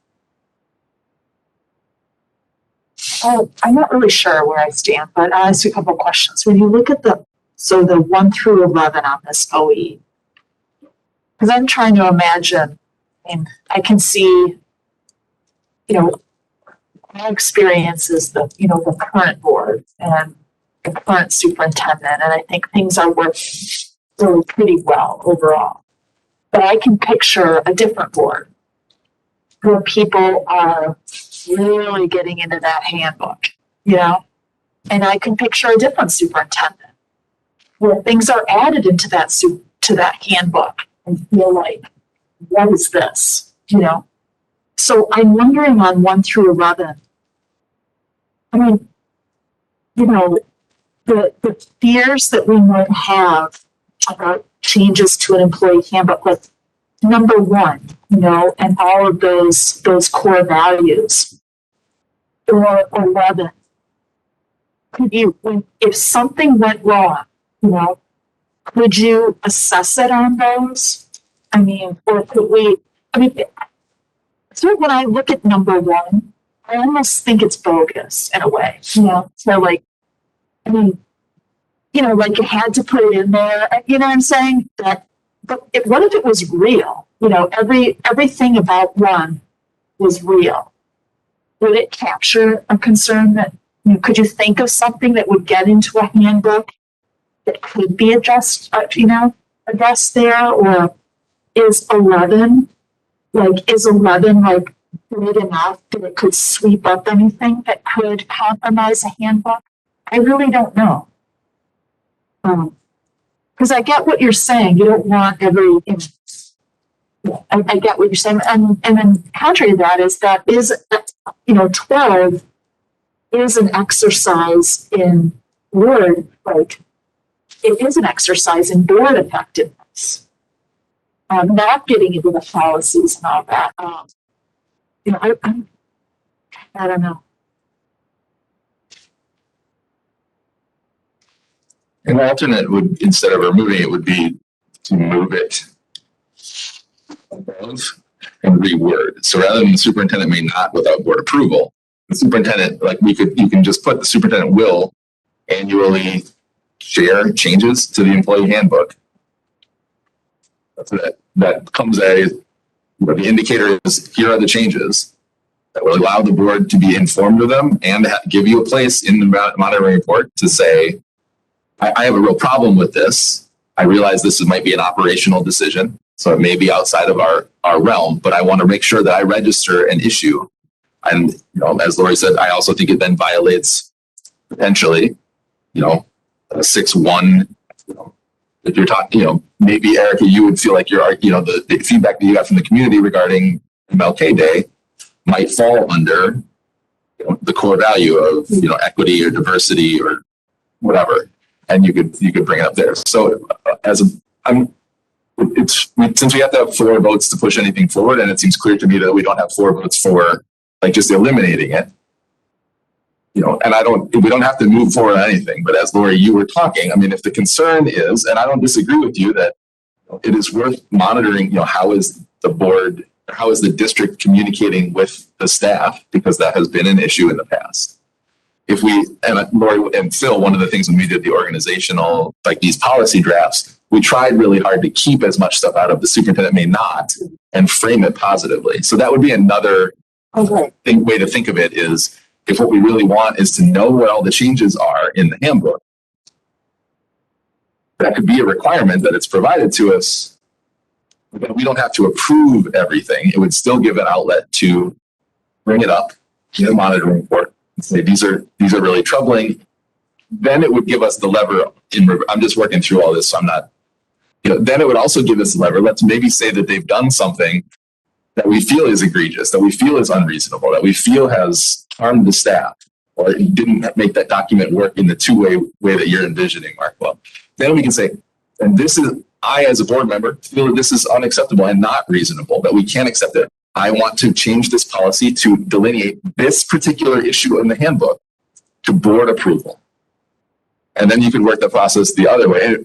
Oh, I'm not really sure where I stand, but I'll ask you a couple of questions. When you look at the 1 through 11 on this OE, because I'm trying to imagine, and I can see, my experience is the current board and the current superintendent, and I think things are working really pretty well overall. But I can picture a different board where people are really getting into that handbook, and I can picture a different superintendent where things are added into that handbook and feel like, what is this? So I'm wondering on 1 through 11, I mean, the fears that we might have about changes to an employee handbook, like number 1, and all of those core values, or 11, if something went wrong, could you assess it on those? I mean, or could we, so when I look at number 1, I almost think it's bogus in a way, so like, like you had to put it in there, what I'm saying? But what if it was real? Everything about 1 was real. Would it capture a concern that, could you think of something that would get into a handbook that could be addressed there? Or is 11 big enough that it could sweep up anything that could compromise a handbook? I really don't know. Because I get what you're saying. You don't want I get what you're saying. And then contrary to that is 12 is an exercise in word, like it is an exercise in board effectiveness. Not getting into the policies and all that. You know, I don't know. An alternate would, instead of removing it, would be to move it above and reword. So rather than the superintendent may not without board approval, the superintendent, like you can just put the superintendent will annually share changes to the employee handbook. That comes the indicator is, here are the changes that will allow the board to be informed of them and give you a place in the monitoring report to say, I have a real problem with this. I realize this might be an operational decision, so it may be outside of our realm, but I want to make sure that I register an issue. And, as Lori said, I also think it then violates potentially, a 6-1, if you're talking, maybe Erica, you would feel like the feedback that you got from the community regarding MLK Day might fall under the core value of, equity or diversity or whatever. And you could bring it up there. So since we have to have 4 votes to push anything forward, and it seems clear to me that we don't have 4 votes for just eliminating it. And we don't have to move forward on anything, but as Lori, you were talking, I mean, if the concern is, and I don't disagree with you that it is worth monitoring, how is the district communicating with the staff, because that has been an issue in the past. And Lori and Phil, one of the things when we did the organizational, these policy drafts, we tried really hard to keep as much stuff out of the superintendent may not and frame it positively. So that would be another way to think of it is, if what we really want is to know what all the changes are in the handbook, that could be a requirement that it's provided to us, but we don't have to approve everything. It would still give an outlet to bring it up in the monitoring report and say, these are really troubling. Then it would give us the lever I'm just working through all this, so I'm not, then it would also give us the lever. Let's maybe say that they've done something that we feel is egregious, that we feel is unreasonable, that we feel has harmed the staff, or it didn't make that document work in the two-way way that you're envisioning, Mark. Well, then we can say, and I, as a board member, feel that this is unacceptable and not reasonable, that we can't accept it. I want to change this policy to delineate this particular issue in the handbook to board approval. And then you can work the process the other way.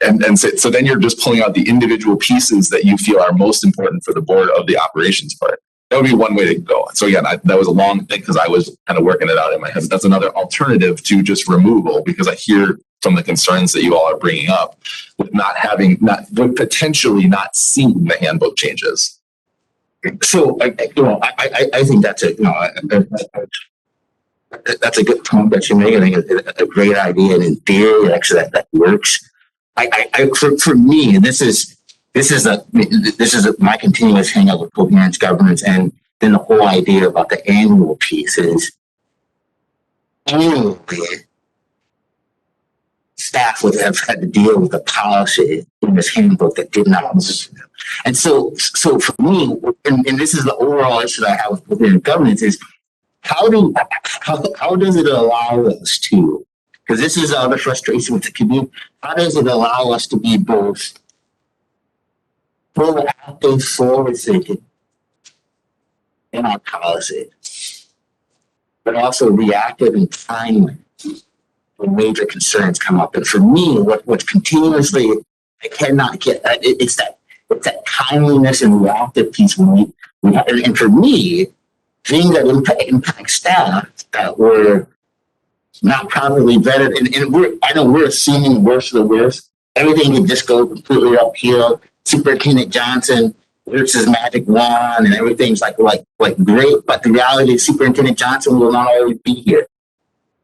And so then you're just pulling out the individual pieces that you feel are most important for the board of the operations part. That would be one way to go. So again, that was a long thing because I was kind of working it out in my head. That's another alternative to just removal, because I hear from the concerns that you all are bringing up with potentially not seeing the handbook changes. So, I think that's that's a good point that you make. I think it's a great idea, and in theory, actually, that works. For me, and this is my continuous hang up with coherence governance, and then the whole idea about the annual piece is annually staff would have had to deal with a policy in this handbook that did not move. And so for me, and this is the overall issue that I have with coherent governance, is how does it allow us to, because this is the frustration with the community, how does it allow us to be both proactive, forward-thinking in our policy, but also reactive and timely when major concerns come up? And for me, what's continuously, I cannot get, it's that timeliness and reactive piece. And for me, things that impact staff that were not properly vetted, and I know we're assuming worse of the worst. Everything can just go completely uphill. Superintendent Johnson versus Magic Wand, and everything's like great. But the reality is, Superintendent Johnson will not always be here.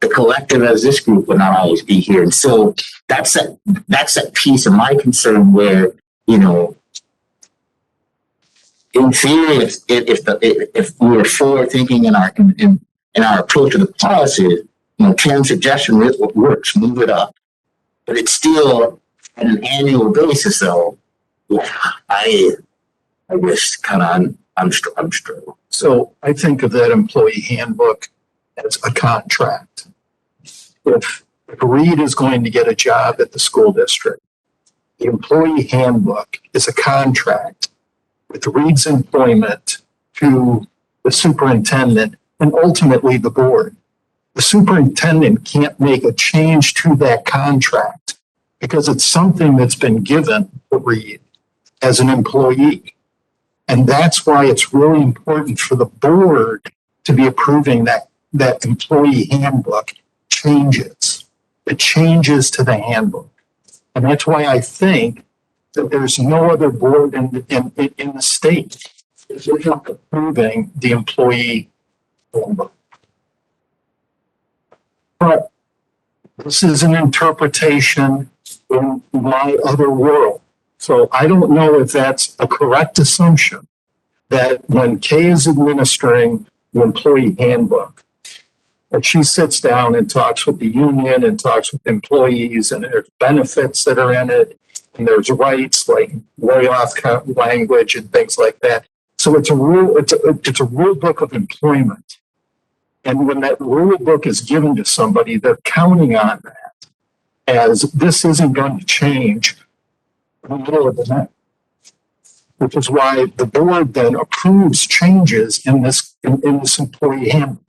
The collective as this group will not always be here, and so that's that piece of my concern where, in theory, if we were forward thinking in our approach to the policy, Tim's suggestion works, move it up, but it's still on an annual basis, though. Yeah, I just kind of I'm struggling. So I think of that employee handbook as a contract. If if Reed is going to get a job at the school district, the employee handbook is a contract with Reed's employment to the superintendent and ultimately the board. The superintendent can't make a change to that contract because it's something that's been given to Reed as an employee. And that's why it's really important for the board to be approving that employee handbook changes. It changes to the handbook. And that's why I think that there's no other board in the state that is approving the employee handbook. But this is an interpretation in my other world. So I don't know if that's a correct assumption that when Kay is administering the employee handbook, that she sits down and talks with the union and talks with employees, and there's benefits that are in it, and there's rights like layoff language and things like that. So it's a rule book of employment. And when that rule book is given to somebody, they're counting on that as this isn't going to change in the middle of the night, which is why the board then approves changes in this employee handbook.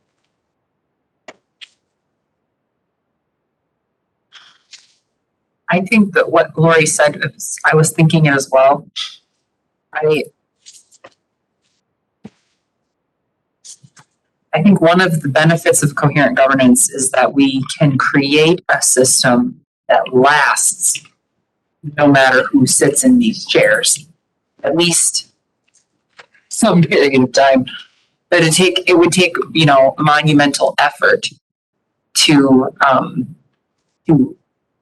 I think that what Lori said, I was thinking it as well. I think one of the benefits of coherent governance is that we can create a system that lasts no matter who sits in these chairs, at least some period of time. But it would take, monumental effort to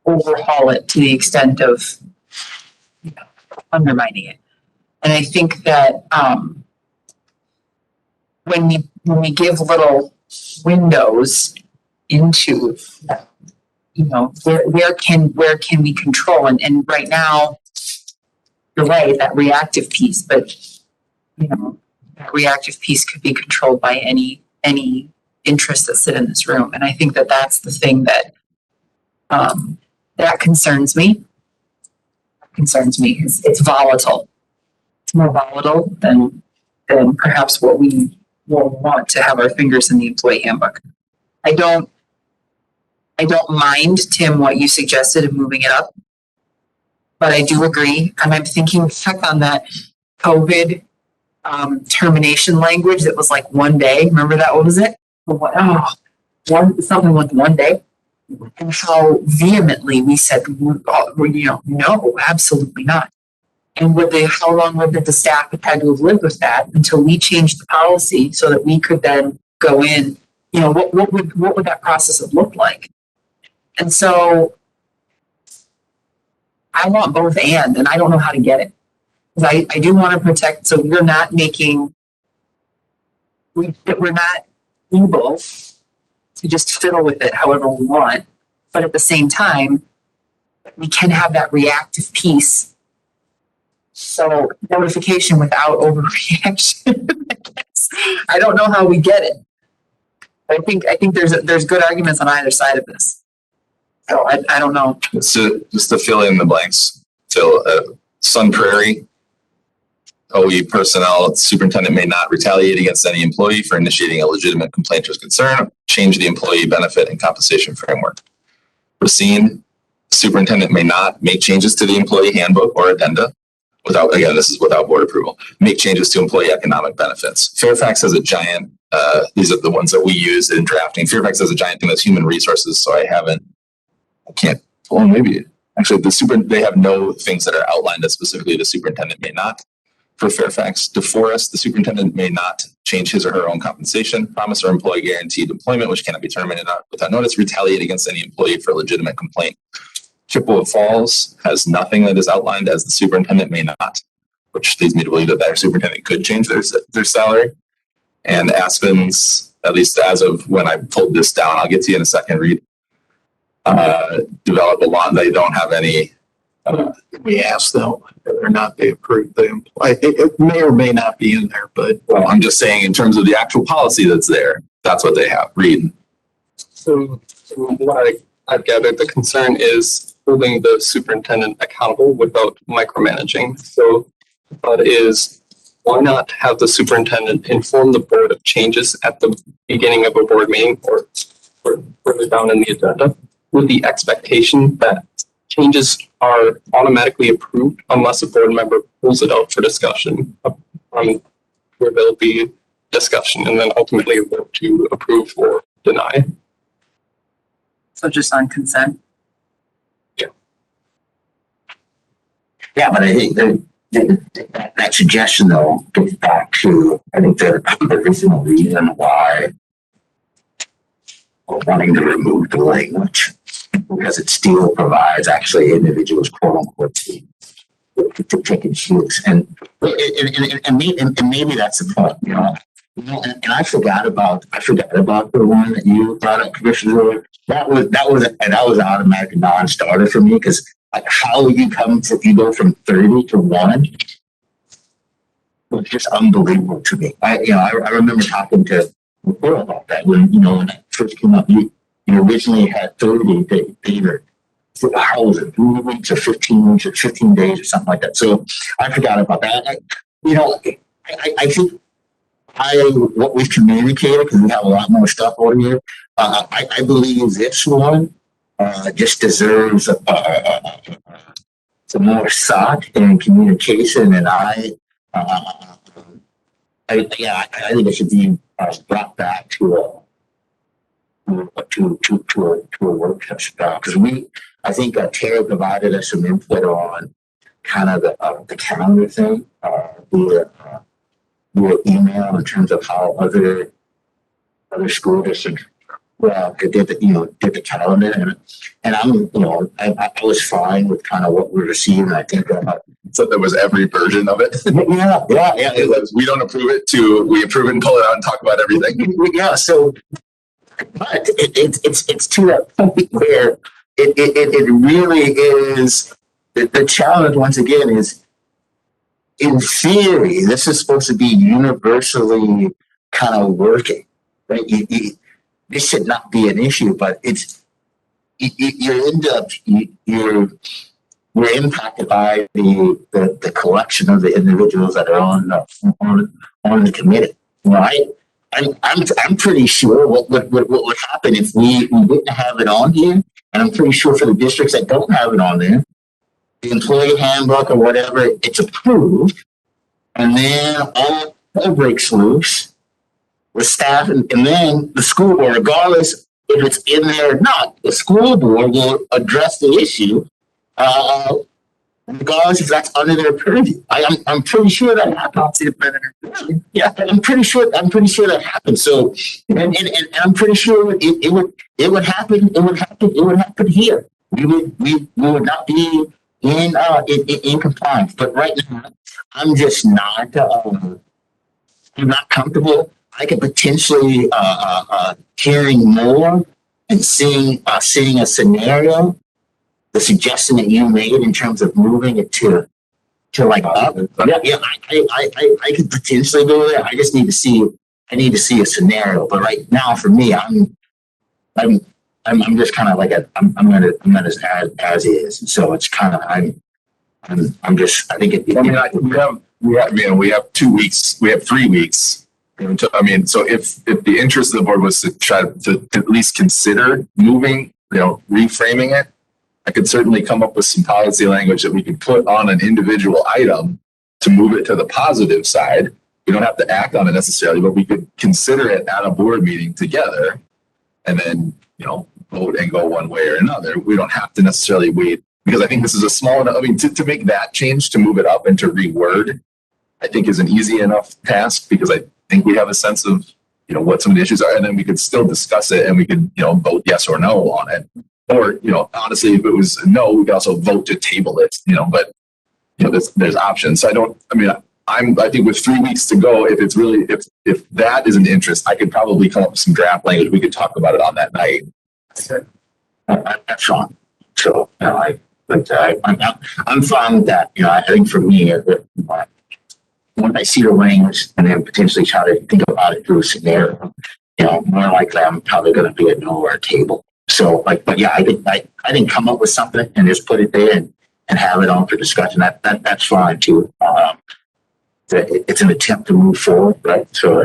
overhaul it to the extent of undermining it. And I think that when we give little windows into where can we control, and right now you're right, that reactive piece, but that reactive piece could be controlled by any interests that sit in this room. And I think that that's the thing that that concerns me. It's volatile. It's more volatile than perhaps what we will want to have our fingers in the employee handbook. I don't mind, Tim, what you suggested of moving it up, but I do agree. And I'm thinking back on that COVID termination language that was like 1 day. Remember that? What was it? Something with 1 day. And how vehemently we said, no, absolutely not. And how long would the staff have had to have lived with that until we changed the policy so that we could then go in, what would that process have looked like? And so I want both and I don't know how to get it. Because I do want to protect, so we're not able to just fiddle with it however we want. But at the same time, we can have that reactive piece. So notification without overreaction. I don't know how we get it. I think there's good arguments on either side of this. So I don't know. So just to fill in the blanks. So Sun Prairie, OE personnel, superintendent may not retaliate against any employee for initiating a legitimate complaint or concern, change the employee benefit and compensation framework. Racine, superintendent may not make changes to the employee handbook or addenda this is without board approval, make changes to employee economic benefits. Fairfax has a giant, these are the ones that we use in drafting. Fairfax has a giant thing that's human resources. So they have no things that are outlined as specifically the superintendent may not. For Fairfax, DeForest, the superintendent may not change his or her own compensation, promise or employee guaranteed employment, which cannot be terminated without notice, retaliate against any employee for a legitimate complaint. Chippewa Falls has nothing that is outlined as the superintendent may not, which leads me to believe that their superintendent could change their salary. And Aspen's, at least as of when I pulled this down, I'll get to you in a second, Reed, develop a law. They don't have any. We asked them whether or not they approved the employee. It may or may not be in there, but I'm just saying in terms of the actual policy that's there, that's what they have. Read. So what I've gathered the concern is holding the superintendent accountable without micromanaging. So the thought is, why not have the superintendent inform the board of changes at the beginning of a board meeting or further down in the agenda with the expectation that changes are automatically approved unless a board member pulls it out for discussion, where there'll be discussion and then ultimately a vote to approve or deny. So just on consent. Yeah, but I think that suggestion though gets back to, I think the original reason why we're wanting to remove the language, because it still provides actually individuals, quote unquote, to pick and choose. And maybe that's the point, you know. And I forgot about the one that you brought up, Commissioner. That was an automatic non-starter for me, because like how you go from 30 to 1 was just unbelievable to me. I remember talking to Quorum about that when that first came up. You originally had 30 days, or how was it, 3 weeks or 15 weeks or 15 days or something like that. So I forgot about that. I think what we've communicated, because we have a lot more stuff over here, I believe this one just deserves some more thought and communication, and I think it should be brought back to a workshop, because I think Tara provided us some input on kind of the calendar thing, via email, in terms of how other school districts did the calendar, and I was fine with kind of what we were seeing. I think So there was every version of it. yeah. It was, we don't approve it to we approve it and pull it out and talk about everything. Yeah, so, but it's to that point where it really is, the challenge once again is, in theory, this is supposed to be universally kind of working, right? This should not be an issue, but we're impacted by the collection of the individuals that are on the committee, right? I'm pretty sure what would happen if we didn't have it on here, and I'm pretty sure for the districts that don't have it on there, the employee handbook or whatever, it's approved, and then all breaks loose with staff, and then the school board, regardless if it's in there or not, the school board will address the issue, regardless if that's under their purview. I'm pretty sure that happens. Yeah, I'm pretty sure that happens. So, and I'm pretty sure it would happen. It would happen here. We would not be in compliance. But right now, I'm just not. I'm not comfortable. I could potentially hearing more and seeing a scenario. The suggestion that you made in terms of moving it to like up. Yeah, I could potentially go there. I just need to see. I need to see a scenario. But right now, for me, I'm just kind of like I'm not as is. So it's kind of I'm just, I think we have 2 weeks. We have 3 weeks. I mean, so if the interest of the board was to try to at least consider moving, reframing it, I could certainly come up with some policy language that we could put on an individual item to move it to the positive side. We don't have to act on it necessarily, but we could consider it at a board meeting together and then, vote and go one way or another. We don't have to necessarily wait, because I think this is a small enough, to make that change, to move it up and to reword, I think is an easy enough task, because I think we have a sense of, what some of the issues are, and then we could still discuss it and we could, vote yes or no on it. Or, honestly, if it was no, we could also vote to table it, but, there's options. So I think with 3 weeks to go, if it's really, if that is an interest, I could probably come up with some draft language. We could talk about it on that night. That's Sean. So, I'm fine with that. I think for me, when I see the language and then potentially try to think about it through a scenario, more likely I'm probably going to be a no or a table. So but yeah, I didn't come up with something and just put it there and have it on for discussion. That's fine too. It's an attempt to move forward, right? So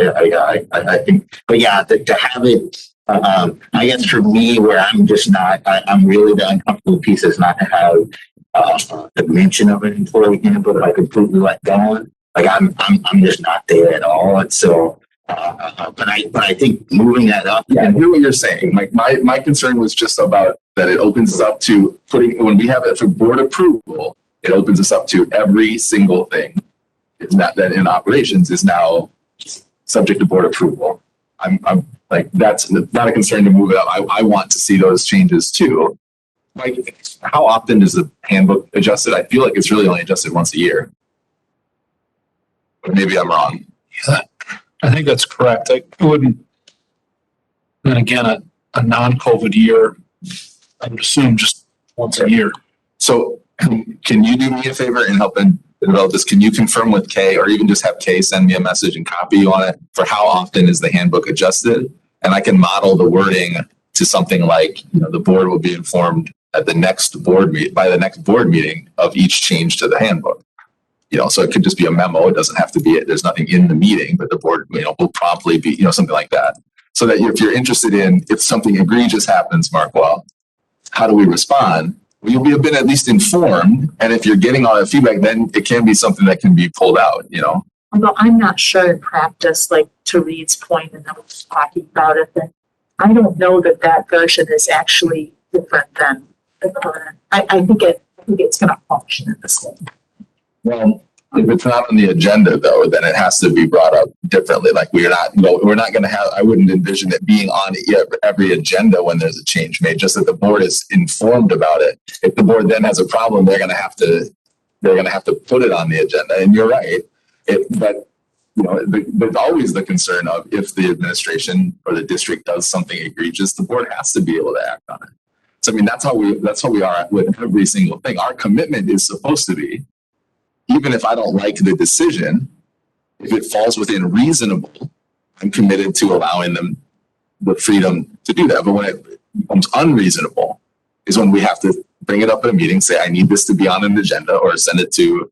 I think, but yeah, to have it, I guess for me, where I'm just not, I'm really the uncomfortable piece is not to have the mention of an employee handbook. I completely let go. Like I'm just not there at all. And so, but I think moving that up. Yeah, I hear what you're saying. Like my concern was just about that it opens us up to putting, when we have it for board approval, it opens us up to every single thing. It's not that in operations is now subject to board approval. I'm like, that's not a concern to move it up. I want to see those changes too. Like, how often is the handbook adjusted? I feel like it's really only adjusted once a year. But maybe I'm wrong. Yeah, I think that's correct. I wouldn't, then again, a non-COVID year, I would assume just once a year. So can you do me a favor and help develop this? Can you confirm with Kay, or even just have Kay send me a message and copy you on it for how often is the handbook adjusted? And I can model the wording to something like, the board will be informed at the next by the next board meeting of each change to the handbook. So it could just be a memo. It doesn't have to be there's nothing in the meeting, but the board, will promptly be, something like that. So that if you're interested in, if something egregious happens, Markwell, how do we respond? Well, you'll be a bit at least informed. And if you're getting all that feedback, then it can be something that can be pulled out, Although I'm not sure in practice, like to Reed's point, and I was talking about it, that I don't know that version is actually different than the current. I think it's going to function in the same. Well, if it's not on the agenda though, then it has to be brought up differently. Like we're not going to have, I wouldn't envision it being on every agenda when there's a change made, just that the board is informed about it. If the board then has a problem, they're going to have to put it on the agenda. And you're right. But there's always the concern of if the administration or the district does something egregious, the board has to be able to act on it. So, I mean, that's how we are with every single thing. Our commitment is supposed to be, even if I don't like the decision, if it falls within reasonable, I'm committed to allowing them the freedom to do that. But when it becomes unreasonable is when we have to bring it up at a meeting, say, I need this to be on an agenda, or send it to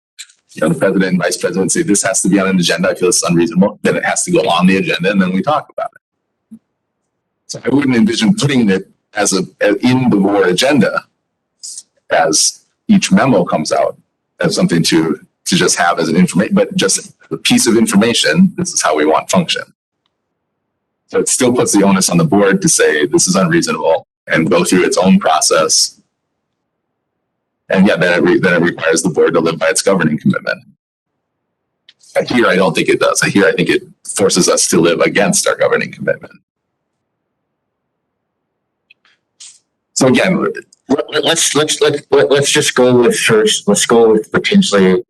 the president and vice president, say, this has to be on an agenda. I feel it's unreasonable. Then it has to go on the agenda, and then we talk about it. So I wouldn't envision putting it as in the board agenda as each memo comes out as something to just have as an information, but just a piece of information. This is how we want function. So it still puts the onus on the board to say this is unreasonable and go through its own process. And yeah, then it requires the board to live by its governing commitment. Here, I don't think it does. I think it forces us to live against our governing commitment. So again, let's just go with first. Let's go with potentially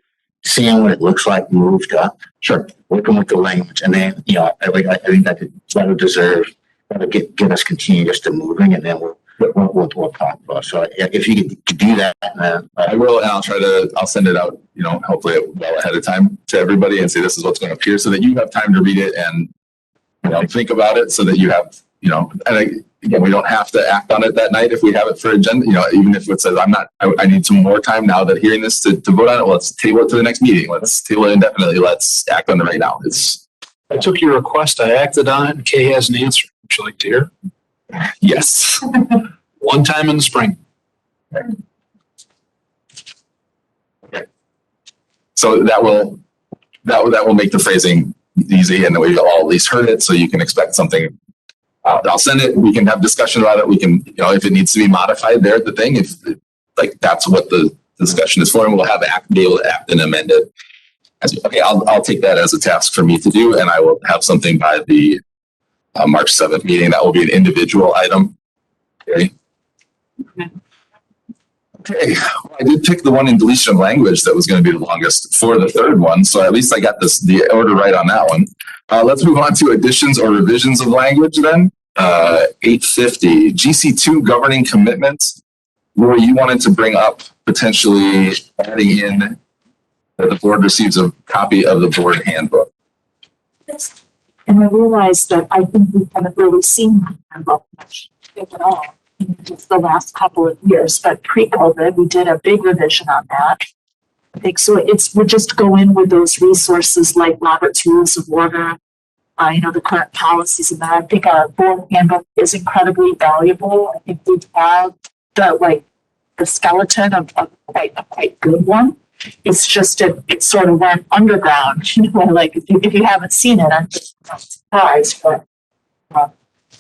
seeing what it looks like moved up. Sure. Working with the language, and then I think that'll deserve that'll get us continue just to moving, and then we'll talk about. So if you could do that, I will, and I'll send it out. Hopefully well ahead of time to everybody, and say this is what's going to appear, so that you have time to read it and think about it, so that you have and again, we don't have to act on it that night if we have it for agenda. Even if it says I need some more time now that hearing this to vote on it. Well, let's table it to the next meeting. Let's table it indefinitely. Let's act on it right now. I took your request. I acted on it, and Kay has an answer. Would you like to hear? Yes. One time in the spring. Okay. So that will make the phrasing easy, and we've all at least heard it, so you can expect something. I'll send it. We can have discussion about it. We can, if it needs to be modified, there at the thing. If that's what the discussion is for, and we'll be able to act and amend it. Okay, I'll take that as a task for me to do, and I will have something by the March 7th meeting. That will be an individual item. Okay. Okay. Well, I did pick the one in deletion of language that was going to be the longest for the third one, so at least I got the order right on that one. Let's move on to additions or revisions of language then. 850 GC2 governing commitments. Laura, you wanted to bring up potentially adding in that the board receives a copy of the board handbook. And I realized that I think we haven't really seen that handbook much, if at all. just the last couple of years, but pre-COVID, we did a big revision on that. I think so. We'll just go in with those resources like Robert's Rules of Order, the current policies, and that. I think our board handbook is incredibly valuable. I think we've had the skeleton of a quite good one. It's just it sort of went underground, like if you haven't seen it, I'm just not surprised. But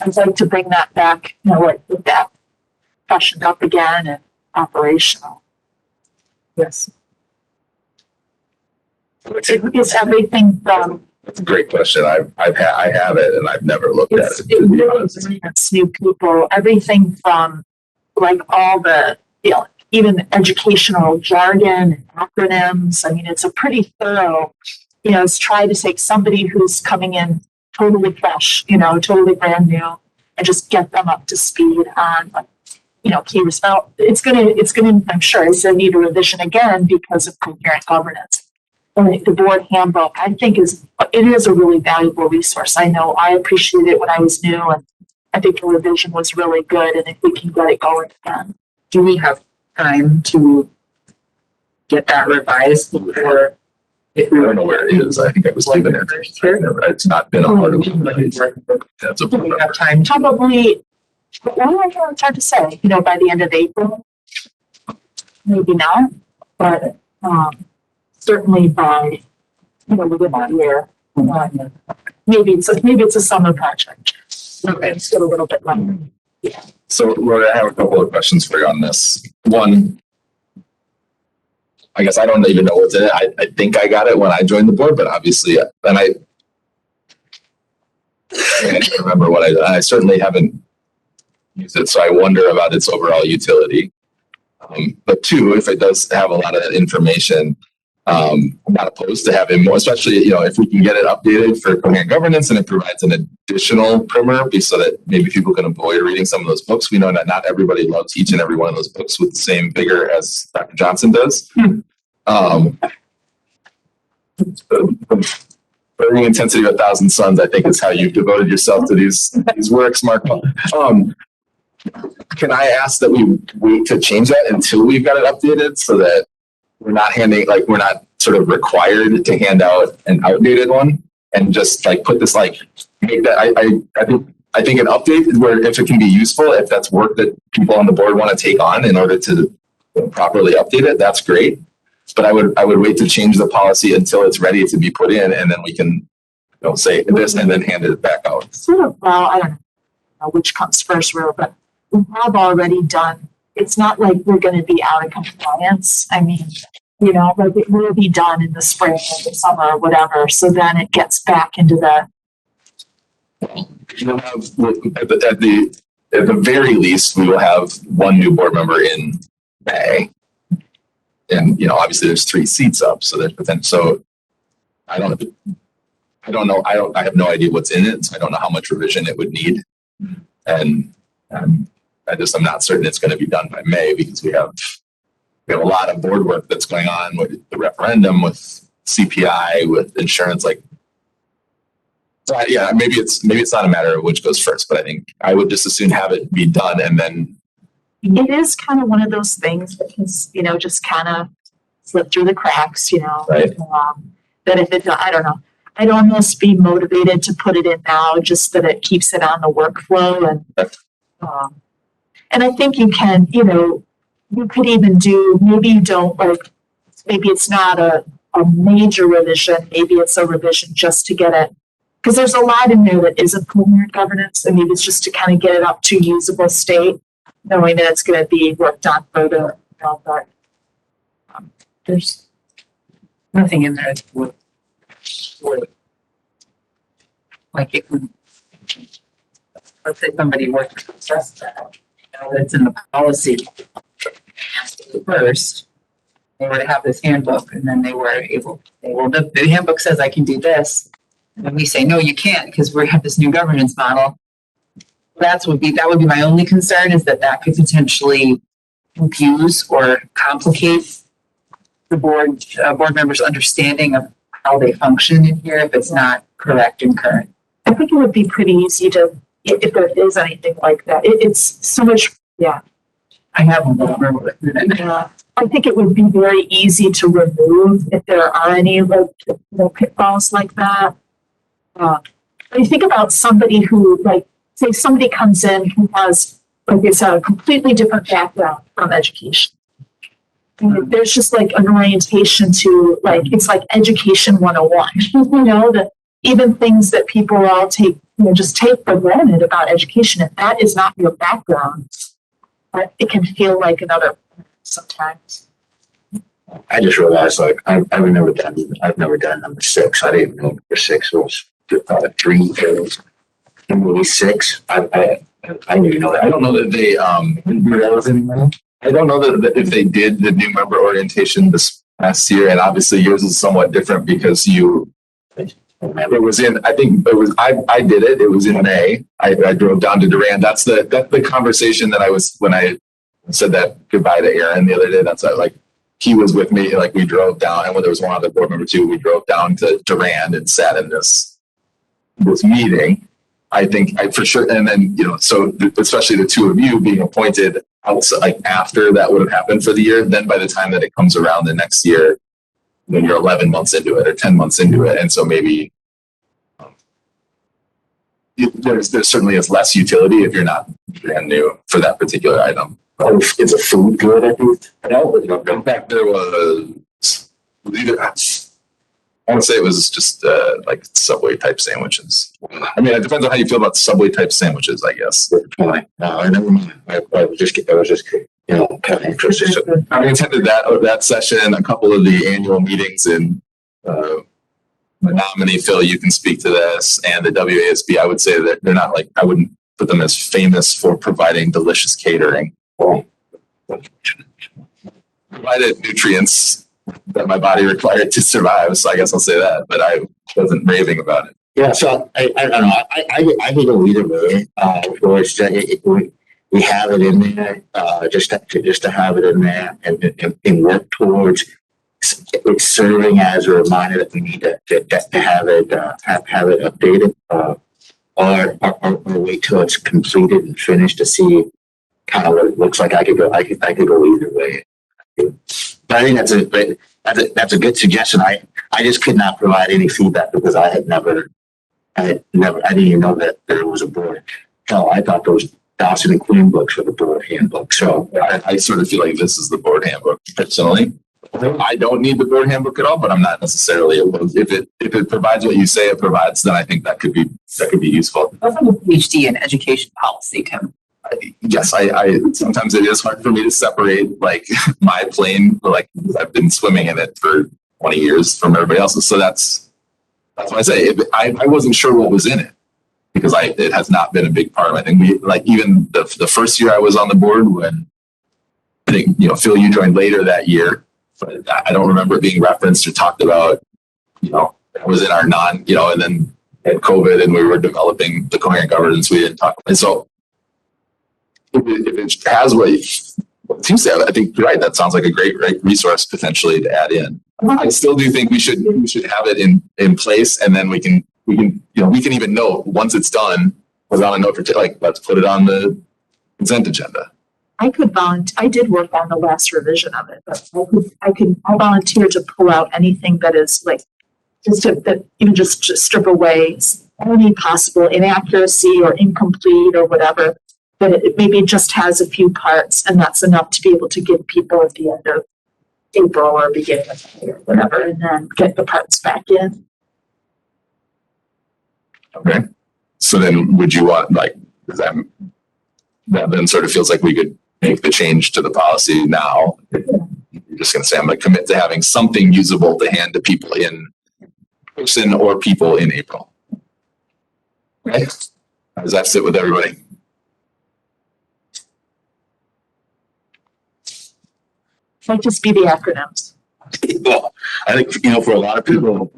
I'd like to bring that back, with that freshened up again and operational. Yes. It's everything from. That's a great question. I have it and I've never looked at it. It really is new people. Everything from like all the even educational jargon and acronyms. I mean, it's a pretty thorough. It's try to take somebody who's coming in totally fresh, totally brand new, and just get them up to speed on, key result. It's gonna. I'm sure it's gonna need a revision again because of coherent governance. The board handbook, I think, is a really valuable resource. I know I appreciated it when I was new, and I think the revision was really good. And if we can get it going again, Do we have time to get that revised before? I don't know where it is. I think I was leaving it. It's not been a part of it. That's a Do we have time to? probably. It's hard to say. By the end of April, maybe not, but certainly by within a year. Maybe it's a summer project. Okay, it's still a little bit longer. Yeah. So, Laura, I have a couple of questions for you on this. One, I guess I don't even know what's in it. I think I got it when I joined the board, but obviously, and I can't remember what I certainly haven't used it, so I wonder about its overall utility. But two, if it does have a lot of information, I'm not opposed to having more, especially, if we can get it updated for coherent governance and it provides an additional primer so that maybe people can avoid reading some of those books. We know that not everybody loves each and every one of those books with the same vigor as Dr. Johnson does. Burning intensity of 1,000 suns, I think, is how you've devoted yourself to these works, Mark. Can I ask that we wait to change that until we've got it updated so that we're not we're not sort of required to hand out an outdated one and just put this make that I think an update where if it can be useful, if that's work that people on the board want to take on in order to properly update it, that's great. But I would wait to change the policy until it's ready to be put in, and then we can say this and then hand it back out. Well, I don't know which comes first, really, but we have already done. It's not like we're going to be out of compliance. I mean, it will be done in the spring or the summer or whatever. So then it gets back into the. We'll have, at the very least, we will have one new board member in May, and obviously there's 3 seats up, so there's potential. So I don't know. I have no idea what's in it, so I don't know how much revision it would need, and I'm not certain it's going to be done by May because we have a lot of board work that's going on with the referendum, with CPI, with insurance. So yeah, maybe it's not a matter of which goes first, but I think I would just as soon have it be done and then. It is kind of one of those things that can, just kind of slip through the cracks, Right. That if it, I don't know, I'd almost be motivated to put it in now, just that it keeps it on the workflow and I think you can, you could even do, maybe you don't maybe it's not a major revision, maybe it's a revision just to get it, because there's a lot in there that isn't coherent governance, and maybe it's just to kind of get it up to usable state, knowing that it's going to be worked on further. But There's nothing in there that would if we, let's say somebody were to suggest that, that's in the policy first, they were to have this handbook and then they were able to say, well, the handbook says I can do this. And we say, no, you can't because we have this new governance model. That would be my only concern, is that could potentially confuse or complicate the board members' understanding of how they function in here if it's not correct and current. I think it would be pretty easy to, if there is anything like that. It's so much I haven't remembered it. Yeah, I think it would be very easy to remove if there are any pitfalls like that. When you think about somebody who, like, say somebody comes in who has, like I said, a completely different background from education. And there's just like an orientation to, like, it's like education 101, you know, that even things that people all take, just take for granted about education, if that is not your background, but it can feel like another sometimes. I just realized, like, I've never done number 6. I didn't know number 6 was 3 areas. Maybe 6. I didn't even know that. I don't know that they, I don't know that if they did the new member orientation this past year, and obviously yours is somewhat different because it was in, I think it was, I did it. It was in May. I drove down to Durand. That's the conversation that I was, when I said that goodbye to Aaron the other day. That's like, he was with me. Like, we drove down, and when there was one other board member too, we drove down to Durand and sat in this meeting. I think for sure. And then, so especially the two of you being appointed outside, like after that would have happened for the year, then by the time that it comes around the next year, when you're 11 months into it or 10 months into it. And so maybe there certainly is less utility if you're not brand new for that particular item. It's a food good, I think. In fact, there was either, I want to say it was just like Subway type sandwiches. I mean, it depends on how you feel about Subway type sandwiches, I guess. No, never mind. I was just kind of interested. I attended that session, a couple of the annual meetings, and my nominee, Phil, you can speak to this, and the WASB. I would say that they're not like, I wouldn't put them as famous for providing delicious catering. Provided nutrients that my body required to survive. So I guess I'll say that, but I wasn't raving about it. Yeah, so I don't know. I could go either way. We have it in there, just to have it in there and work towards it's serving as a reminder that we need to have it updated, or wait till it's completed and finished to see kind of what it looks like. I could go either way. But I think that's a good suggestion. I just could not provide any feedback because I didn't even know that there was a board. No, I thought those Dawson and Queen books were the board handbook. So I sort of feel like this is the board handbook personally. I don't need the board handbook at all, but I'm not necessarily opposed. If it provides what you say it provides, then I think that could be useful. I have a PhD in education policy, Tim. Yes, I sometimes it is hard for me to separate like my plane, like I've been swimming in it for 20 years from everybody else's. So that's why I say I wasn't sure what was in it because it has not been a big part of it. I think even the first year I was on the board when I think, Phil, you joined later that year, but I don't remember it being referenced or talked about, it was in our and then at COVID and we were developing the Coherent governance, we didn't talk about it. So if it has what you say, I think you're right. That sounds like a great resource potentially to add in. I still do think we should have it in place, and then we can even know once it's done without a note for let's put it on the consent agenda. I could volunteer. I did work on the last revision of it, but I'll volunteer to pull out anything that is like just strip away any possible inaccuracy or incomplete or whatever. But it maybe just has a few parts, and that's enough to be able to give people at the end of April or beginning of May or whatever, and then get the parts back in. Okay. So then would you want that then sort of feels like we could make the change to the policy now. You're just going to say, I'm going to commit to having something usable to hand to people in person or people in April. Okay. How does that sit with everybody? Might just be the acronyms. Well, I think, for a lot of people,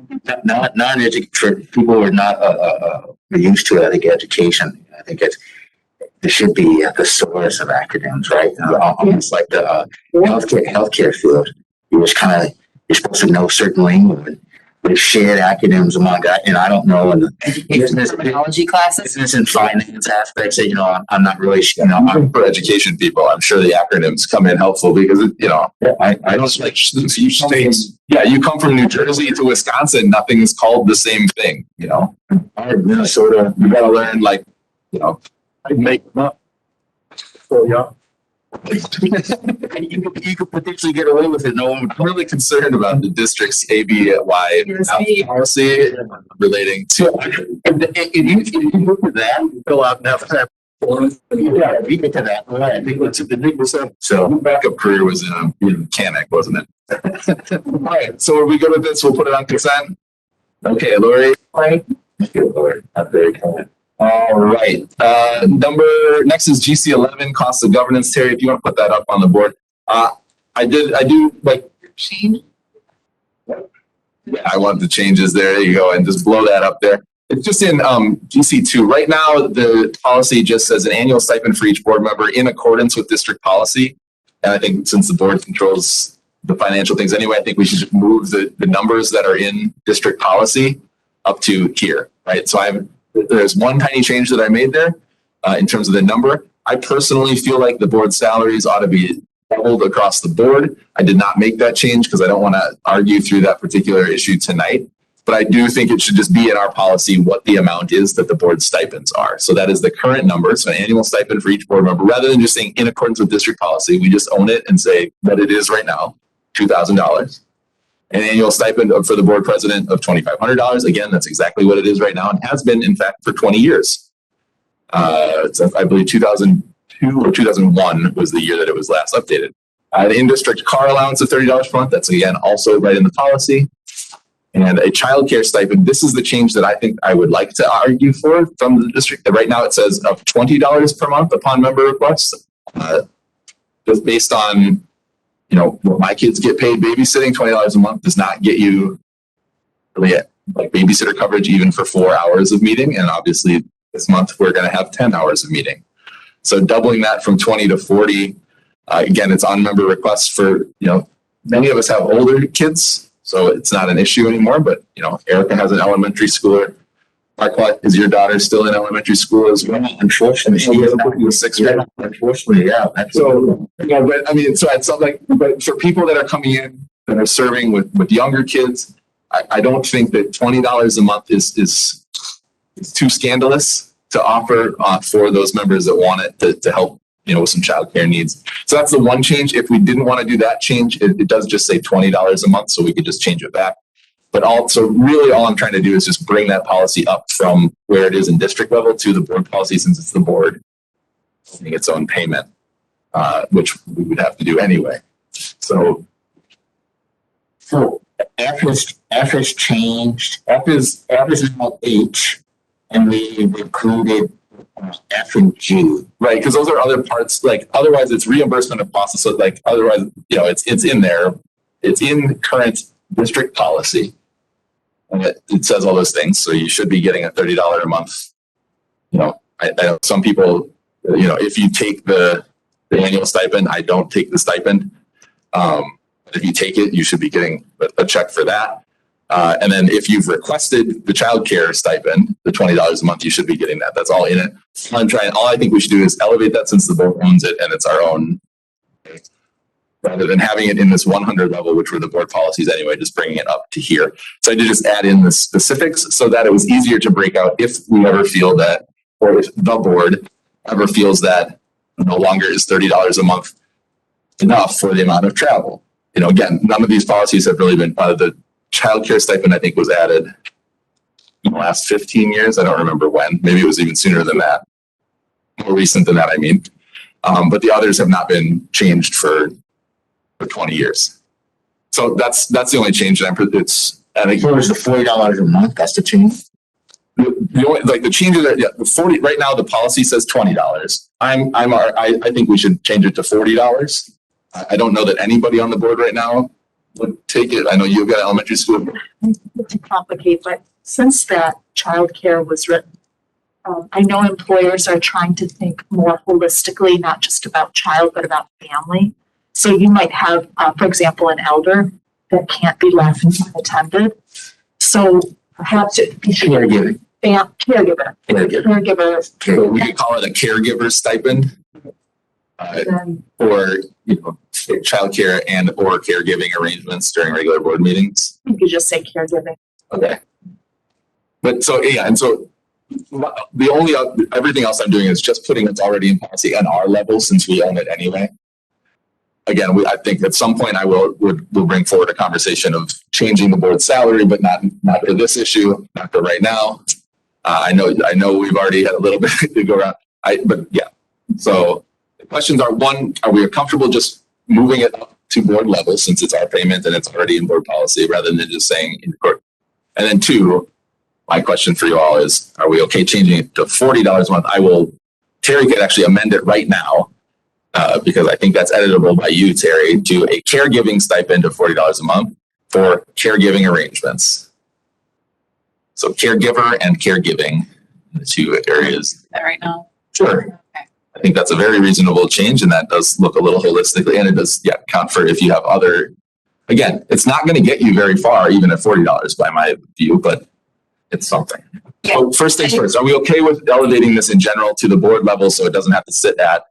for people who are not used to it, I think education, I think it should be at the source of acronyms, right? Almost like the healthcare field. You're supposed to know certain language. there's shared acronyms among that, and I don't know, and business, Technology classes. business and finance aspects that, I'm not really, I'm, For education people, I'm sure the acronyms come in helpful because, I don't like few states. Yeah, you come from New Jersey to Wisconsin, nothing is called the same thing, Minnesota. You gotta learn I make them up. So, yeah. You could potentially get away with it. No one would. I'm really concerned about the district's ABY policy relating to. If you look at that, Fill out enough. yeah, we get to that. Right. I think that's the big percent. So Backup career was in a mechanic, wasn't it? All right, so are we good with this? We'll put it on consent. Okay, Lori. Lori, I'm very kind. All right. Next is GC 11, cost of governance. Terry, if you want to put that up on the board. I do like change. Yeah, I want the changes there. There you go, and just blow that up there. It's just in GC2. Right now, the policy just says an annual stipend for each board member in accordance with district policy. And I think since the board controls the financial things anyway, I think we should move the numbers that are in district policy up to here, right? So there's one tiny change that I made there in terms of the number. I personally feel like the board salaries ought to be doubled across the board. I did not make that change because I don't want to argue through that particular issue tonight. But I do think it should just be in our policy what the amount is that the board stipends are. So that is the current number. So an annual stipend for each board member, rather than just saying in accordance with district policy, we just own it and say that it is right now, $2,000. An annual stipend for the board president of $2,500. Again, that's exactly what it is right now and has been, in fact, for 20 years. I believe 2002 or 2001 was the year that it was last updated. The in-district car allowance of $30 per month. That's, again, also right in the policy. And a childcare stipend. This is the change that I think I would like to argue for from the district. Right now it says of $20 per month upon member request. Just based on, what my kids get paid babysitting, $20 a month does not get you really like babysitter coverage even for 4 hours of meeting. And obviously this month we're going to have 10 hours of meeting. So doubling that from 20 to 40, again, it's on member requests for, many of us have older kids. So it's not an issue anymore, but Erica has an elementary schooler. Marquette, is your daughter still in elementary school as well? Unfortunately, she is not in the 6th grade. Unfortunately, yeah. So, but I mean, so it's something, but for people that are coming in that are serving with younger kids, I don't think that $20 a month is too scandalous to offer for those members that want it to help, with some childcare needs. So that's the one change. If we didn't want to do that change, it does just say $20 a month, so we could just change it back. But also, really, all I'm trying to do is just bring that policy up from where it is in district level to the board policy, since it's the board making its own payment, which we would have to do anyway. So F has changed. F is now H, and we've included F and G. Right, because those are other parts. Like otherwise, it's reimbursement of costs. So like otherwise, it's in there. It's in current district policy, and it says all those things. So you should be getting a $30 a month. I know some people. If you take the annual stipend, I don't take the stipend. But if you take it, you should be getting a check for that. And then if you've requested the childcare stipend, the $20 a month, you should be getting that. That's all in it. All I think we should do is elevate that since the board owns it and it's our own, rather than having it in this 100 level, which were the board policies anyway, just bringing it up to here. So I did just add in the specifics so that it was easier to break out if we ever feel that, or if the board ever feels that no longer is $30 a month enough for the amount of travel. Again, none of these policies have really been the childcare stipend, I think, was added in the last 15 years. I don't remember when. Maybe it was even sooner than that. More recent than that, I mean. But the others have not been changed for 20 years. So that's the only change that So it's the $40 a month. That's the change. The changes are the 40 right now. The policy says $20. I think we should change it to $40. I don't know that anybody on the board right now would take it. I know you've got elementary school. Not to complicate, but since that childcare was written, I know employers are trying to think more holistically, not just about child, but about family. So you might have, for example, an elder that can't be left unattended. So perhaps Caregiving. caregiver. So we could call it a caregiver stipend. Or, childcare and or caregiving arrangements during regular board meetings. You could just say caregiving. Okay. But so, yeah, and so the only, everything else I'm doing is just putting it's already in policy on our level since we own it anyway. Again, I think at some point we'll bring forward a conversation of changing the board's salary, but not for this issue, not for right now. I know we've already had a little bit to go around. But yeah, so the questions are: one, are we comfortable just moving it up to board level since it's our payment and it's already in board policy rather than just saying in court? And then two, my question for you all is, are we okay changing it to $40 a month? Terry could actually amend it right now because I think that's editable by you, Terry, to a caregiving stipend of $40 a month for caregiving arrangements. So caregiver and caregiving, the two areas. That right now. Sure. Okay. I think that's a very reasonable change, and that does look a little holistically, and it does, count for if you have other. Again, it's not going to get you very far, even at $40 by my view, but it's something. Yeah. So first things first, are we okay with elevating this in general to the board level so it doesn't have to sit at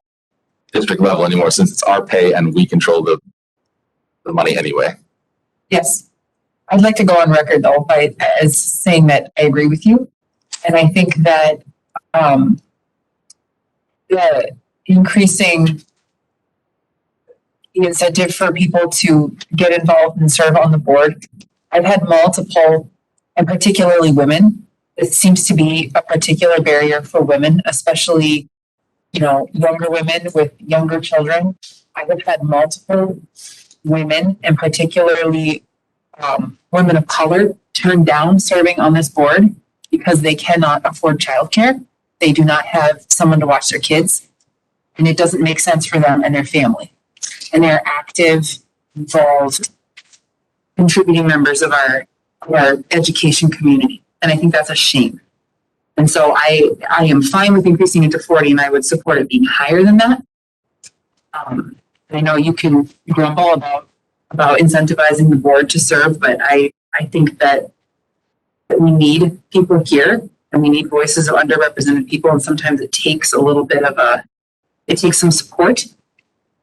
district level anymore since it's our pay and we control the money anyway? Yes. I'd like to go on record though as saying that I agree with you. And I think that the increasing the incentive for people to get involved and serve on the board. I've had multiple, and particularly women. It seems to be a particular barrier for women, especially, younger women with younger children. I have had multiple women, and particularly women of color, turn down serving on this board because they cannot afford childcare. They do not have someone to watch their kids, and it doesn't make sense for them and their family. And they're active, involved, contributing members of our education community. And I think that's a shame. And so I am fine with increasing it to 40, and I would support it being higher than that. I know you can grumble about incentivizing the board to serve, but I think that we need people here, and we need voices of underrepresented people. And sometimes it takes a little bit of it takes some support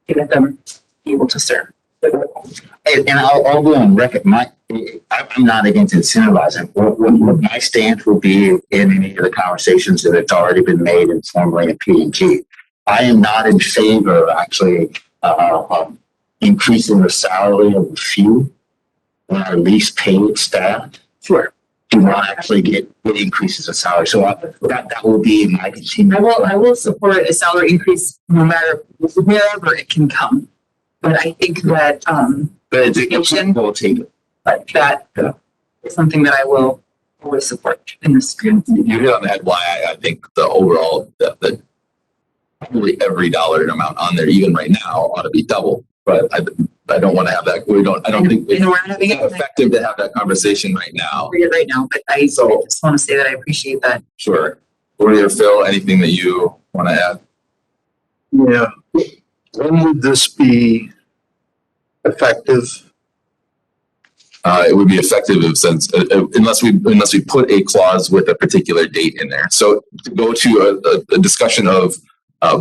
to get them able to serve. And I'll go on record. I'm not against incentivizing. What my stance will be in any of the conversations that have already been made informally in P&G. I am not in favor of actually increasing the salary of a few when our least paid staff. Sure. Do not actually get increases in salary. So that will be my continued. I will support a salary increase no matter wherever it can come. But I think that But we'll take it. but that is something that I will always support in this. You hit on the head why I think the overall, the probably every dollar amount on there, even right now, ought to be double. But I don't want to have that. I don't think it's effective to have that conversation right now. Right now, but I just want to say that I appreciate that. Sure. Corey or Phil, anything that you want to add? Yeah. When would this be effective? It would be effective unless we put a clause with a particular date in there. So to go to a discussion of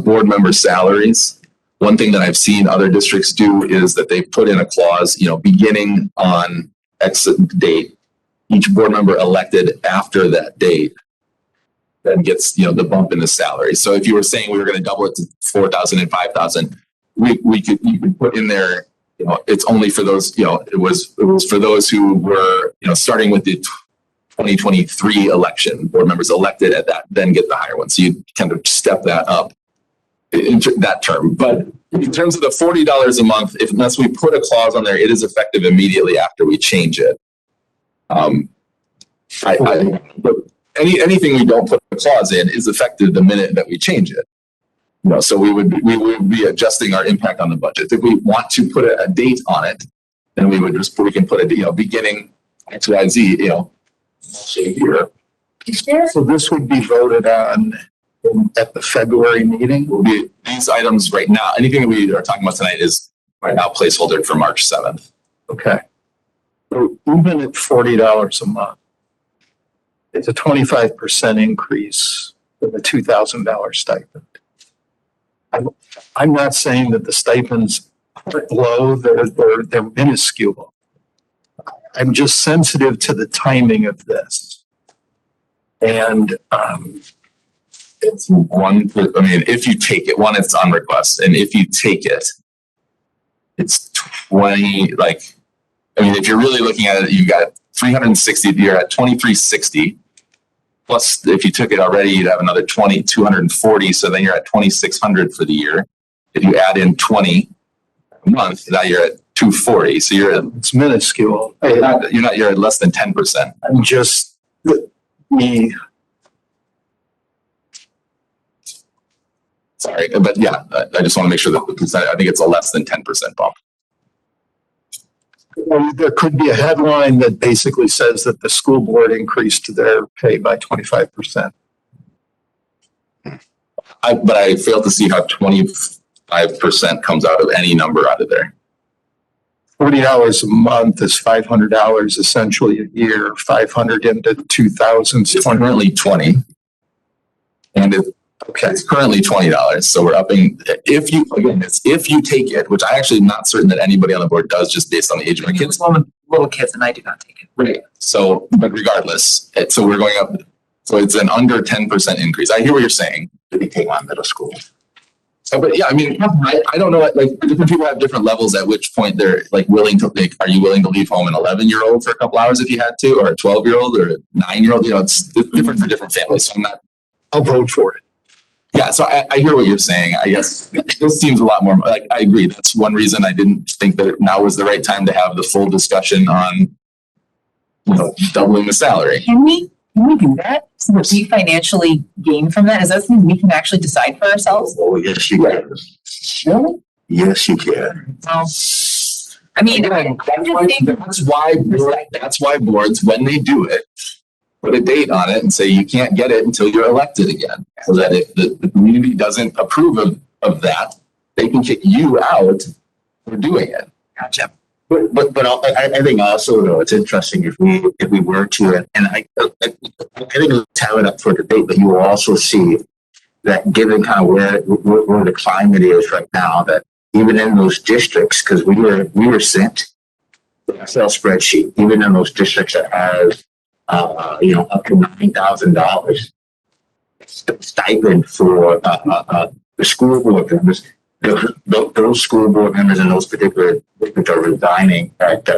board member salaries, one thing that I've seen other districts do is that they put in a clause, beginning on X date, each board member elected after that date then gets, the bump in the salary. So if you were saying we were going to double it to 4,000 and 5,000, you could put in there, it's only for those, it was for those who were, starting with the 2023 election, board members elected at that, then get the higher one. So you kind of step that up in that term. But in terms of the $40 a month, unless we put a clause on there, it is effective immediately after we change it. Anything we don't put a clause in is effective the minute that we change it. So we would be adjusting our impact on the budget. If we want to put a date on it, then we can put a beginning XYZ, here. So this would be voted on at the February meeting? Will be these items right now. Anything that we are talking about tonight is right now placeholder for March 7th. Okay. So even at $40 a month, it's a 25% increase in the $2,000 stipend. I'm not saying that the stipends are low, they're minuscule. I'm just sensitive to the timing of this. And, It's one, I mean, if you take it, one, it's on request, and if you take it, it's 20, like, I mean, if you're really looking at it, you got 360, you're at 2360. Plus, if you took it already, you'd have another 240. So then you're at 2,600 for the year. If you add in 20 a month, now you're at 240. So you're at, it's minuscule. you're at less than 10%. I'm just, me, Sorry, but yeah, I just want to make sure that the percent, I think it's a less than 10% bump. there could be a headline that basically says that the school board increased their pay by 25%. But I fail to see how 25% comes out of any number out of there. $40 a month is $500 essentially a year, 500 into 2,000. It's currently 20. And it's currently $20. So we're upping, if you take it, which I actually am not certain that anybody on the board does, just based on the age of my kids. Little kids, and I do not take it. Right. So, but regardless, so we're going up. So it's an under 10% increase. I hear what you're saying. To be taken on middle school. So, but yeah, I mean, I don't know what, like, different people have different levels at which point they're like willing to, like, are you willing to leave home an 11-year-old for a couple hours if you had to, or a 12-year-old or a 9-year-old? You know, it's different for different families. So I'll vote for it. Yeah, so I hear what you're saying. I guess this seems a lot more, like, I agree. That's one reason I didn't think that now was the right time to have the full discussion on, you know, doubling the salary. Can we do that? So that we financially gain from that? Is that something we can actually decide for ourselves? Oh, yes, you can. Really? Yes, you can. Well, I mean, That's why boards, when they do it, put a date on it and say you can't get it until you're elected again. So that if the community doesn't approve of that, they can kick you out for doing it. Gotcha. But I think also though, it's interesting if we were to, and I think let's have it up for debate, but you will also see that given kind of where the climate is right now, that even in those districts, because we were sent the Excel spreadsheet, even in those districts that have up to $9,000 stipend for the school board members. Those school board members in those particular districts are resigning at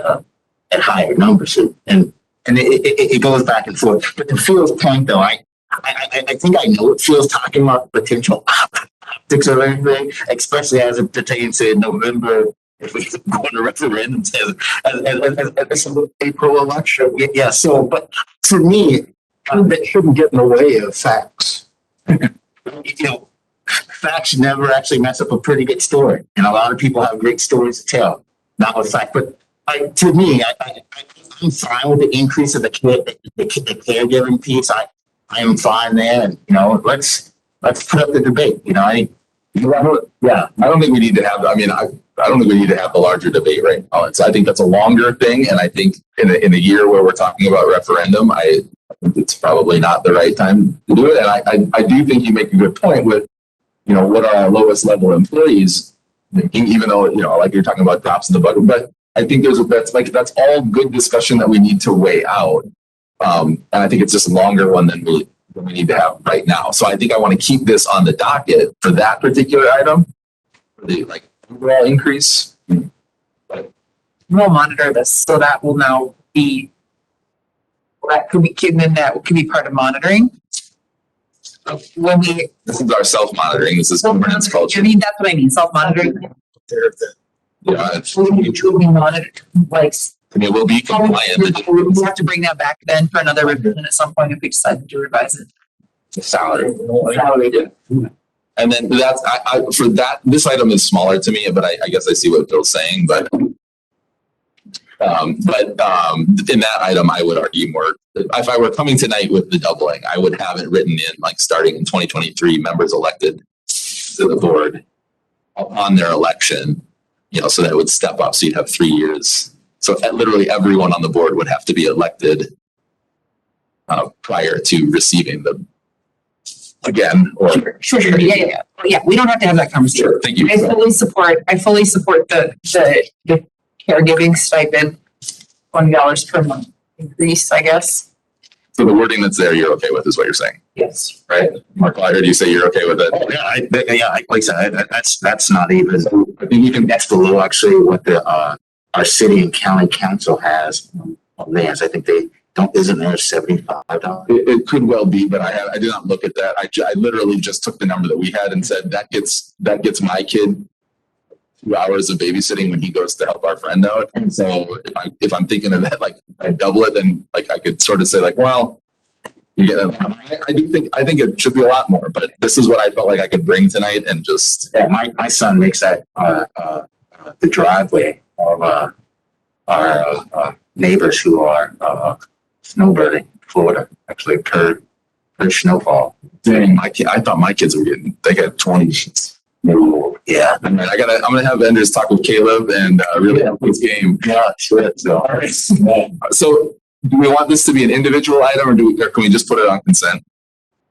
higher numbers, and it goes back and forth. But to Phil's point, though, I think I know what Phil's talking about, potential optics of everything, especially as it pertains to November. If we go on a referendum as April election. yeah. So, but for me, that shouldn't get in the way of facts. Facts never actually mess up a pretty good story, and a lot of people have great stories to tell. Not with fact, but to me, I'm fine with the increase of the caregiving piece. I am fine there, and let's put up the debate. I don't think we need to have. I mean, I don't think we need to have the larger debate right now. I think that's a longer thing, and I think in a year where we're talking about referendum, I think it's probably not the right time to do it. And I do think you make a good point with, what are our lowest level employees making, even though, like you're talking about drops in the bucket. But I think that's all good discussion that we need to weigh out. And I think it's just a longer one than we need to have right now. So I think I want to keep this on the docket for that particular item, for the overall increase. We'll monitor this, so that will now be, that could be part of monitoring. When This is our self-monitoring. This is governance culture. I mean, that's what I mean, self-monitoring. Yeah, We monitor, we'll be compliant. we have to bring that back then for another revision at some point if we decide to revise it. Salary. And then that's, for that, this item is smaller to me, but I guess I see what Bill's saying, but in that item, I would argue more, if I were coming tonight with the doubling, I would have it written in, starting in 2023, members elected to the board upon their election, so that it would step up. So you'd have 3 years. So literally everyone on the board would have to be elected prior to receiving them again, or. Sure. Yeah, we don't have to have that conversation. Sure, thank you. I fully support the caregiving stipend, $20 per month increase, I guess. So the wording that's there, you're okay with, is what you're saying, Yes. right? Mark, I heard you say you're okay with it. Oh, like I said, that's not even, I think you can, that's below actually what the, our city and county council has on theirs. I think they don't, isn't there $75? It could well be, but I did not look at that. I literally just took the number that we had and said that gets my kid 2 hours of babysitting when he goes to help our friend out. And so if I'm thinking of that, like I double it, then like I could sort of say like, well, you get I think it should be a lot more, but this is what I felt like I could bring tonight and just. Yeah, my son makes that, the driveway of, our neighbors who are, snowbirding in Florida, actually per snowfall. Dang, I thought my kids were they got 20. Yeah. I'm gonna have vendors talk with Caleb and really help this game. Yeah, sure. So, All right. So do we want this to be an individual item, or can we just put it on consent?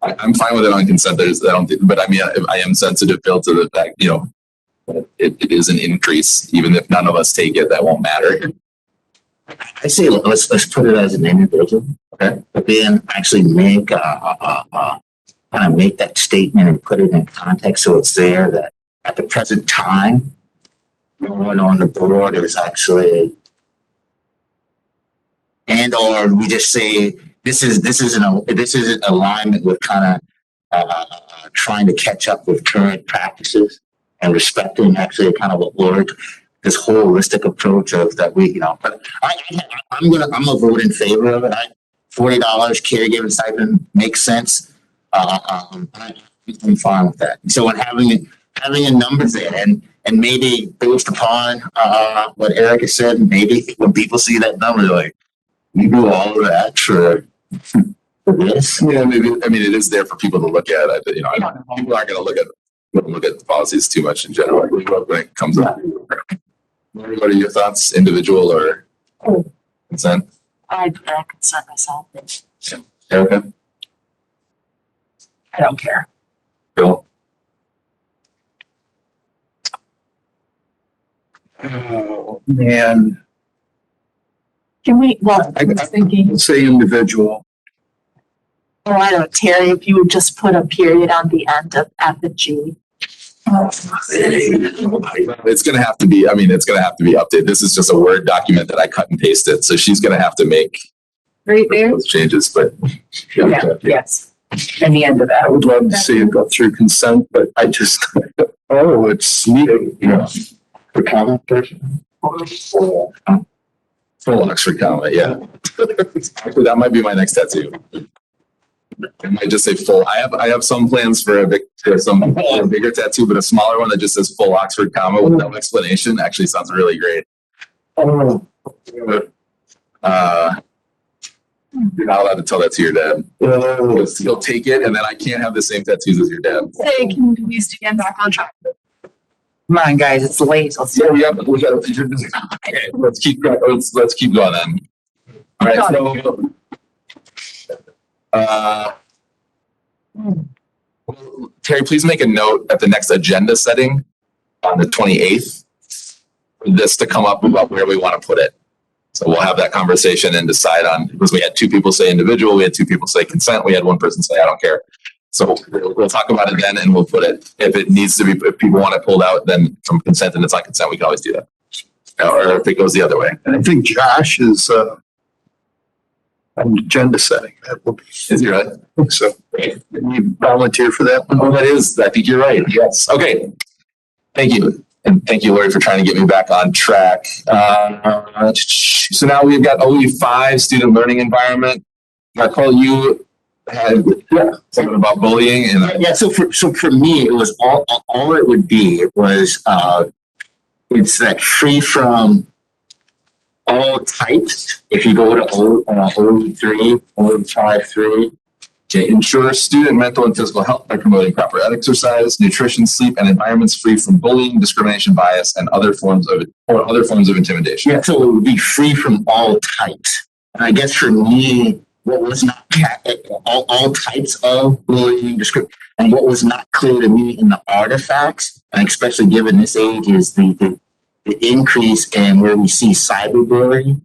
I'm fine with it on consent. But I mean, I am sensitive, Bill, to the fact, it is an increase. Even if none of us take it, that won't matter. I say let's put it as an individual, okay? But then actually make kind of make that statement and put it in context so it's there that at the present time, no one on the board is actually, and or we just say this is an alignment with kind of trying to catch up with current practices and respecting actually kind of what work. This holistic approach of that we, but I'm gonna vote in favor of it. $40 caregiving stipend makes sense. I'm fine with that. So when having a number there and maybe based upon what Erica said, maybe when people see that number, they're like, you do all of that for this. Yeah, maybe. I mean, it is there for people to look at. People aren't going to look at the policies too much in general when it comes up. What are your thoughts, individual or consent? I consent myself. Erica? I don't care. Bill? Oh, man. Can we, well, I was thinking, Let's say individual. I don't know, Terry, if you would just put a period on the end of at the G. It's going to have to be updated. This is just a Word document that I cut and pasted. So she's going to have to make Right there? those changes, but. Yes. And the end of that. I would love to see it go through consent, but I just, it's needed, For comment person. Full Oxford comma, yeah. Actually, that might be my next tattoo. I might just say full. I have some plans for a bigger tattoo, but a smaller one that just says full Oxford comma with no explanation actually sounds really great. You're not allowed to tell that to your dad. He'll take it, and then I can't have the same tattoos as your dad. Say, can we used to get back on track? Come on, guys, it's late. Let's We got. Okay, let's keep going. Let's keep going then. All right. So, Terry, please make a note at the next agenda setting on the 28th for this to come up about where we want to put it. So we'll have that conversation and decide on, because we had 2 people say individual, we had 2 people say consent, we had 1 person say I don't care. So we'll talk about it then and we'll put it, if it needs to be, if people want it pulled out, then from consent and it's not consent, we can always do that. Or if it goes the other way. and I think Josh is, on agenda setting. That will be, Is he right? so. Can you volunteer for that one? Oh, that is, I think you're right. Yes. Okay. Thank you. And thank you, Lori, for trying to get me back on track. So now we've got OE5 student learning environment. Michael, you had something about bullying and Yeah, so for me, it was all it would be. It was it's that free from all types. If you go to OE3, OE5-3, to ensure student mental and physical health by promoting proper exercise, nutrition, sleep, and environments free from bullying, discrimination, bias, and other forms of intimidation. yeah, so it would be free from all types. And I guess for me, what was not, all types of bullying, discrimination, and what was not clear to me in the artifacts, and especially given this age, is the increase in where we see cyberbullying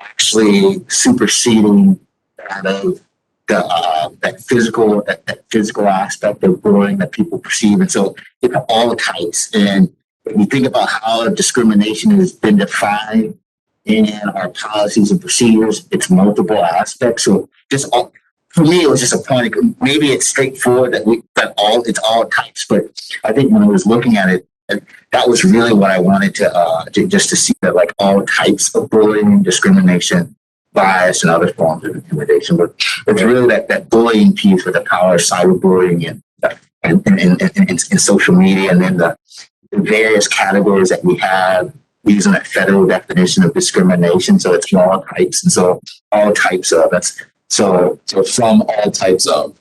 actually superseding that of that physical aspect of bullying that people perceive. And so all types. And when you think about how discrimination has been defined in our policies and procedures, it's multiple aspects. So for me, it was just a point. Maybe it's straightforward it's all types, but I think when I was looking at it, that was really what I wanted to see, that like all types of bullying, discrimination, bias, and other forms of intimidation. But it's really that bullying piece with the power of cyberbullying and social media, and then the various categories that we have using that federal definition of discrimination. So it's all types, and so all types of so from all types of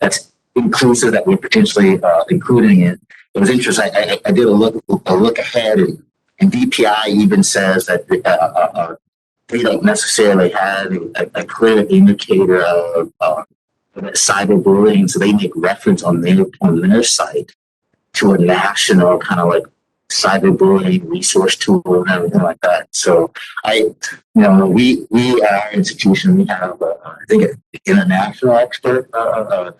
that's inclusive, that we're potentially including it. It was interesting. I did a look ahead, and DPI even says that they don't necessarily have a clear indicator of cyberbullying, so they make reference on their site to a national kind of like cyberbullying resource tool and everything like that. So we at our institution, we have I think an international expert, Dr.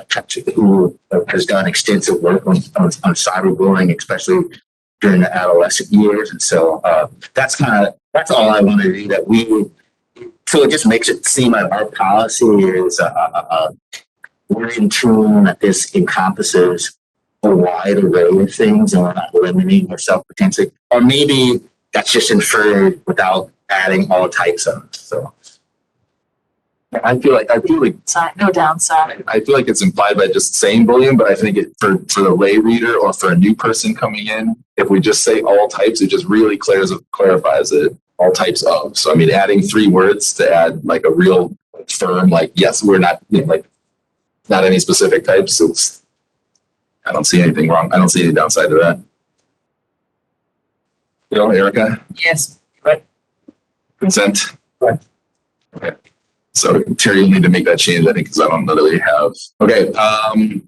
Patrick, who has done extensive work on cyberbullying, especially during the adolescent years. And so that's all I want to do. So it just makes it seem like our policy is we're in tune, that this encompasses a wide array of things, and we're not limiting ourselves potentially, or maybe that's just inferred without adding all types of. So I feel like No downside. I feel like it's implied by just saying bullying, but I think for the lay reader or for a new person coming in, if we just say all types, it just really clarifies it. All types of. So I mean, adding 3 words to add like a real firm, like yes, we're not like not any specific types. I don't see anything wrong. I don't see any downside to that. Erica? Yes. Consent? Right. Okay. So Terry, you need to make that change, I think, because I don't literally have. Okay.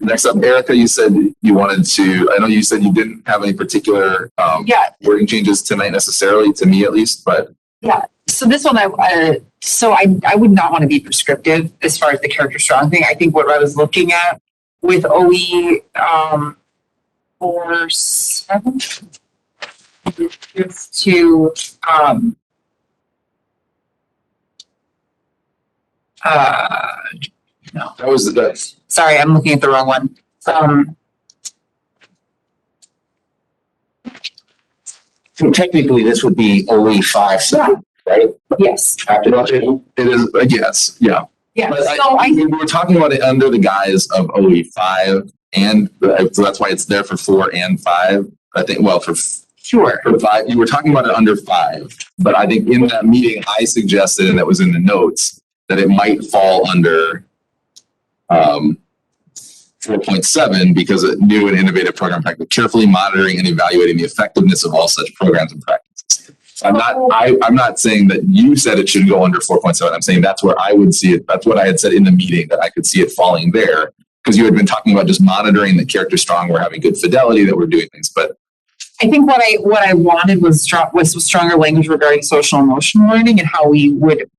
Next up, Erica, you said you wanted to. I know you said you didn't have any particular wording changes tonight necessarily, to me at least, but. Yeah. So this one, I would not want to be prescriptive as far as the character strong thing. I think what I was looking at with OE 4.7 is to no, that was the best. Sorry, I'm looking at the wrong one. So technically, this would be OE 5.7, right? Yes. It is, yes, yeah. Yeah. But So we were talking about it under the guise of OE 5, and so that's why it's there for 4 and 5. I think, well, for 5, you were talking about it under 5, but I think in that meeting I suggested, and that was in the notes, that it might fall under 4.7 because a new and innovative program practice, carefully monitoring and evaluating the effectiveness of all such programs and practices. So I'm not saying that you said it should go under 4.7. I'm saying that's where I would see it. That's what I had said in the meeting, that I could see it falling there, because you had been talking about just monitoring the character strong, we're having good fidelity, that we're doing things. But I think what I wanted was stronger language regarding social emotional learning and how we would,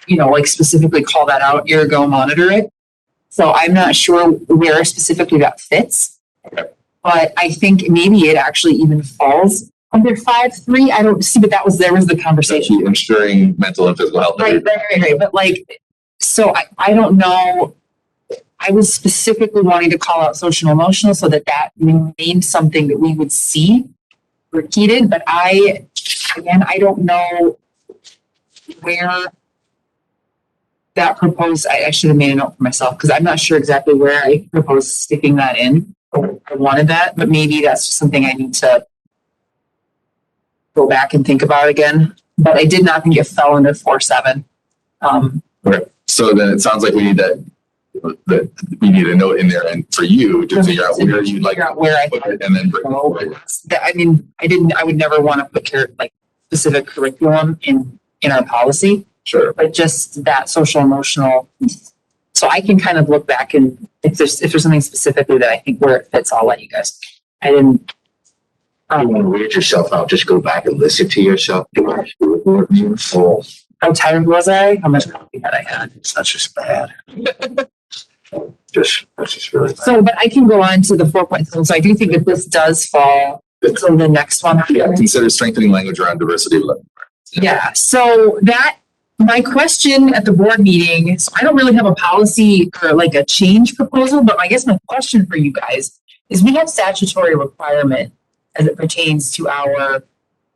like specifically call that out, ergo monitor it. So I'm not sure where specifically that fits, but I think maybe it actually even falls under 5.3. I don't see, but there was the conversation. Ensuring mental and physical health. Right. But so I don't know. I was specifically wanting to call out social emotional so that remained something that we would see repeated. But I don't know where that proposed. I should have made a note for myself because I'm not sure exactly where I proposed sticking that in. I wanted that, but maybe that's just something I need to go back and think about again. But I did not think it fell under 4.7. Okay. So then it sounds like we need to that we need a note in there and for you to figure out where you'd like Figure to out where I put it and then bring it forward. that, I would never want to put like specific curriculum in our policy, Sure. but just that social emotional. So I can kind of look back and if there's something specifically that I think where it fits, I'll let you guys. I didn't. You want to weird yourself out, just go back and listen to yourself. Full. How tired was I? How much coffee had I had? It's not just bad. That's just really bad. So, but I can go on to the 4.7. So I do think that this does fall to the next one. Yeah, consider strengthening language around diversity of learning. Yeah, so that, my question at the board meeting, so I don't really have a policy or like a change proposal, but I guess my question for you guys is we have statutory requirement as it pertains to our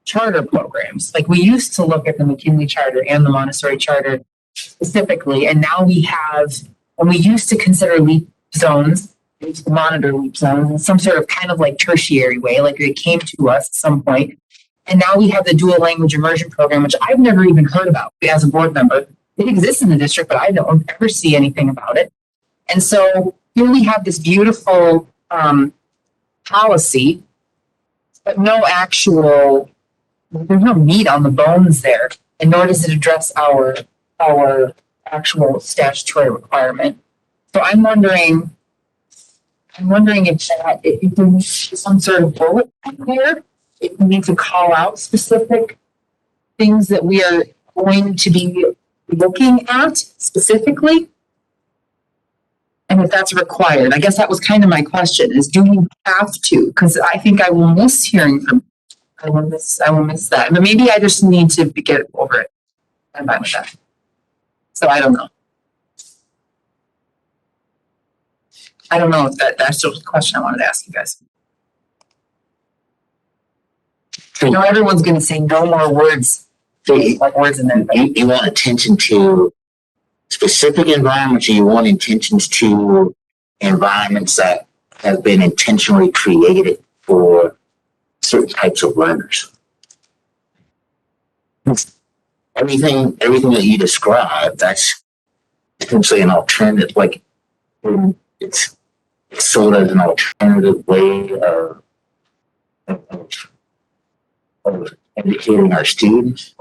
charter programs. Like we used to look at the McKinley Charter and the Montessori Charter specifically, and now we have, and we used to consider leap zones, we used to monitor leap zones in some sort of kind of like tertiary way, like they came to us at some point. And now we have the dual language immersion program, which I've never even heard about as a board member. It exists in the district, but I don't ever see anything about it. And so here we have this beautiful policy, but no actual, there's no meat on the bones there, and nor does it address our actual statutory requirement. So I'm wondering if there needs to be some sort of bullet there. If we need to call out specific things that we are going to be looking at specifically. And if that's required, I guess that was kind of my question is, do we have to? Because I think I will miss hearing from, I will miss that. But maybe I just need to get over it. I'm fine with that. So I don't know. I don't know if that's just a question I wanted to ask you guys. I know everyone's going to say no more words, like words in there. You want attention to specific environments, or you want intentions to environments that have been intentionally created for certain types of learners. Everything that you described, that's potentially an alternative, like it's sort of an alternative way of educating our students.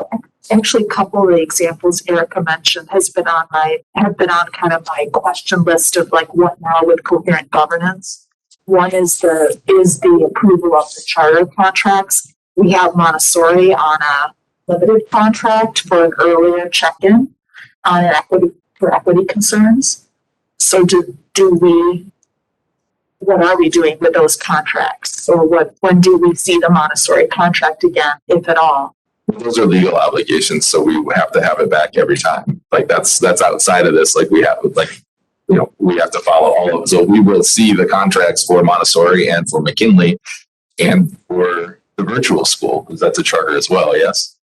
Actually, a couple of the examples Erica mentioned have been on kind of my question list of like what now with coherent governance. One is the approval of the charter contracts. We have Montessori on a limited contract for an earlier check-in on equity concerns. So what are we doing with those contracts? Or when do we see the Montessori contract again, if at all? Those are legal obligations, so we have to have it back every time. Like that's outside of this. Like we have to follow all of them. So we will see the contracts for Montessori and for McKinley and for the virtual school, because that's a charter as well. Yes.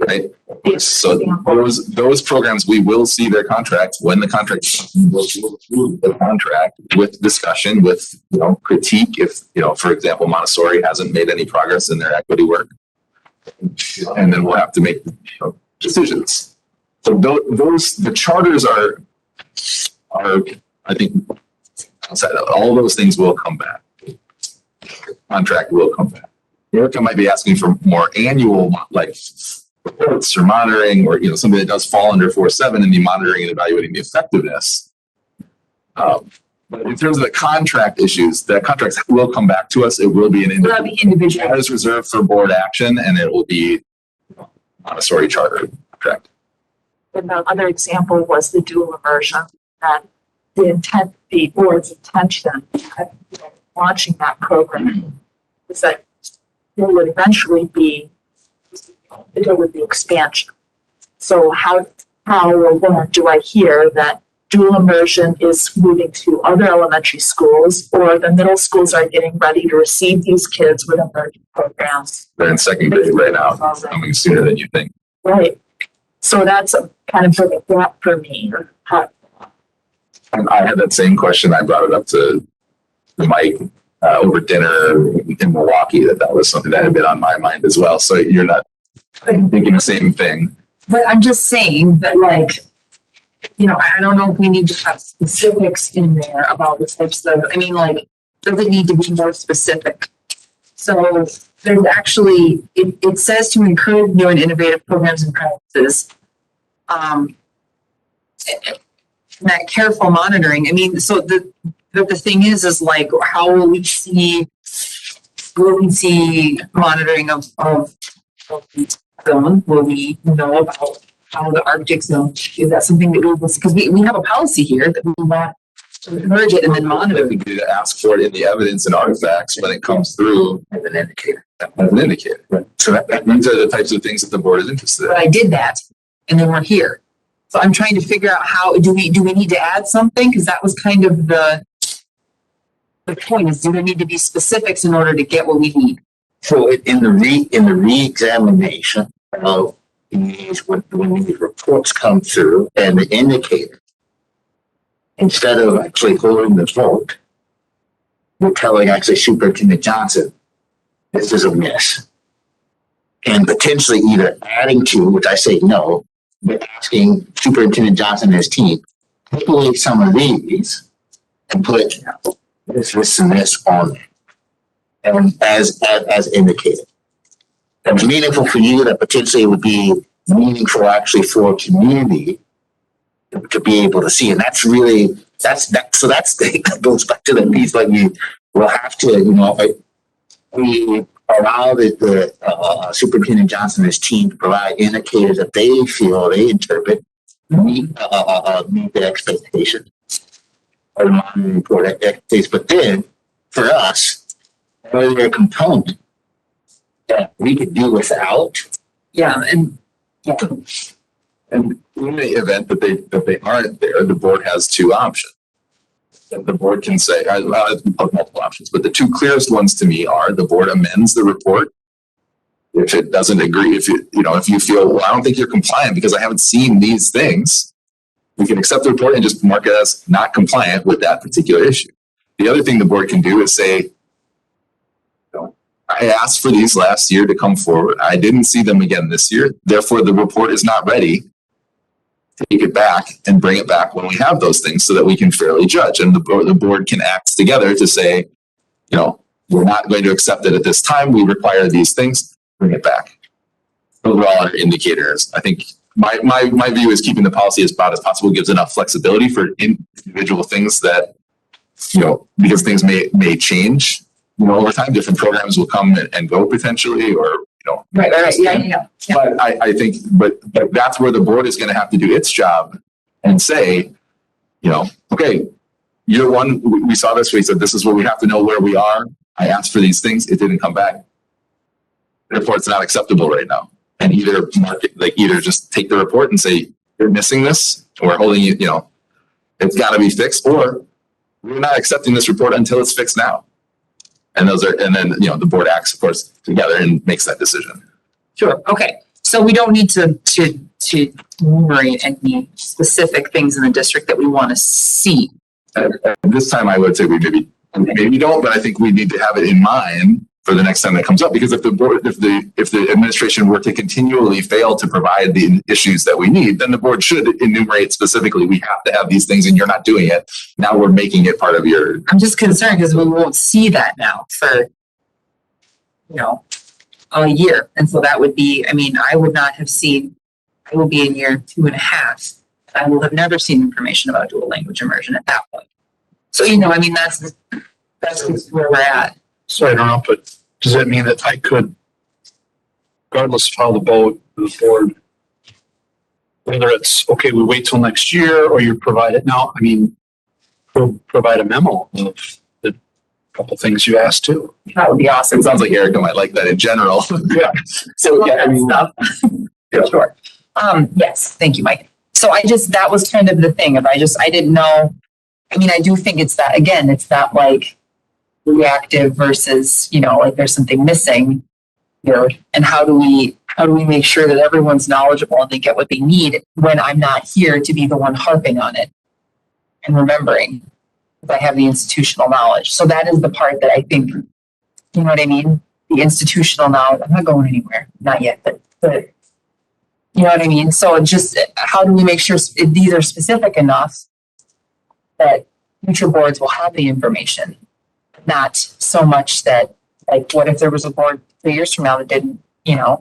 Right. So those programs, we will see their contracts when the contract the contract with discussion, with critique. If for example, Montessori hasn't made any progress in their equity work, and then we'll have to make decisions. So the charters are I think outside of all those things will come back. Contract will come back. Erica might be asking for more annual reports or monitoring, or something that does fall under 4.7 in the monitoring and evaluating the effectiveness. But in terms of the contract issues, the contracts will come back to us. It will be an individual that is reserved for board action, and it will be Montessori charter contract. And the other example was the dual immersion, that the board's intention at launching that program is that there would eventually be expansion. So how or when do I hear that dual immersion is moving to other elementary schools, or the middle schools are getting ready to receive these kids with immersion programs? They're in second grade right now, coming sooner than you think. Right. So that's a kind of a gap for me. And I had that same question. I brought it up to Mike over dinner in Milwaukee. That was something that had been on my mind as well. So you're not thinking the same thing. But I'm just saying that you know, I don't know if we need to have specifics in there about the types of, I mean, like, does it need to be more specific? So there's actually, it says to encourage new and innovative programs and practices. That careful monitoring, I mean, so the thing is like, how will we see monitoring of the zone? Will we know about how the Arctic zone, is that something that because we have a policy here that we want to merge it and then monitor. We do to ask for it in the evidence and artifacts when it comes through As an indicator. as an indicator. So these are the types of things that the board is interested in. But I did that and then we're here. So I'm trying to figure out how, do we need to add something? Cause that was kind of the point is, do there need to be specifics in order to get what we need? So in the re-examination of these, when these reports come through and the indicator, instead of actually holding the vote, we're telling actually Superintendent Johnson, this is a miss. And potentially either adding to, which I say no, but asking Superintendent Johnson and his team, take away some of these and put this, and this on there. And as indicated. That's meaningful for you, that potentially would be meaningful actually for a community to be able to see. And that's really, that goes back to the piece, like we will have to, you know, we allow the Superintendent Johnson and his team to provide indicators that they feel, they interpret, meet the expectations or the monitoring report expectations. But then for us, are there a component that we could do without? Yeah, and And in the event that they aren't there, the board has two options. And the board can say, multiple options, but the two clearest ones to me are the board amends the report. If it doesn't agree, if you feel, well, I don't think you're compliant because I haven't seen these things, we can accept the report and just mark it as not compliant with that particular issue. The other thing the board can do is say, I asked for these last year to come forward. I didn't see them again this year. Therefore, the report is not ready. Take it back and bring it back when we have those things so that we can fairly judge. And the board can act together to say, we're not going to accept it at this time. We require these things. Bring it back. Overall, our indicators. I think my view is keeping the policy as broad as possible gives enough flexibility for individual things that, because things may change. Over time, different programs will come and go potentially, or right. Yeah. But I think, but that's where the board is going to have to do its job and say, okay, year one, we saw this. We said this is what we have to know where we are. I asked for these things. It didn't come back. Therefore, it's not acceptable right now. And either mark it, either just take the report and say you're missing this, or we're holding you. It's got to be fixed, or we're not accepting this report until it's fixed now. And then the board acts, of course, together and makes that decision. Sure. Okay. So we don't need to enumerate any specific things in the district that we want to see. This time, I would say we maybe don't, but I think we need to have it in mind for the next time that comes up. Because if the administration were to continually fail to provide the issues that we need, then the board should enumerate specifically, we have to have these things and you're not doing it. Now we're making it part of your. I'm just concerned because we won't see that now for, a year. And so that would be, I would not have seen, I will be in year 2.5. I will have never seen information about dual language immersion at that point. So, that's just where we're at. So I don't know, but does that mean that I could, regardless of how the board, whether it's, okay, we wait till next year or you provide it now, provide a memo of the couple things you asked too. That would be awesome. It sounds like Erica might like that in general. Yeah. So stuff. Yeah. Sure. Yes. Thank you, Mike. So that was kind of the thing. I didn't know. I do think it's that reactive versus, there's something missing here. And how do we make sure that everyone's knowledgeable and they get what they need when I'm not here to be the one harping on it and remembering that I have the institutional knowledge. So that is the part that I think, you know what I mean? The institutional knowledge. I'm not going anywhere. Not yet, but you know what I mean? So just how do we make sure these are specific enough that future boards will have the information? Not so much that, like, what if there was a board 3 years from now that didn't, you know?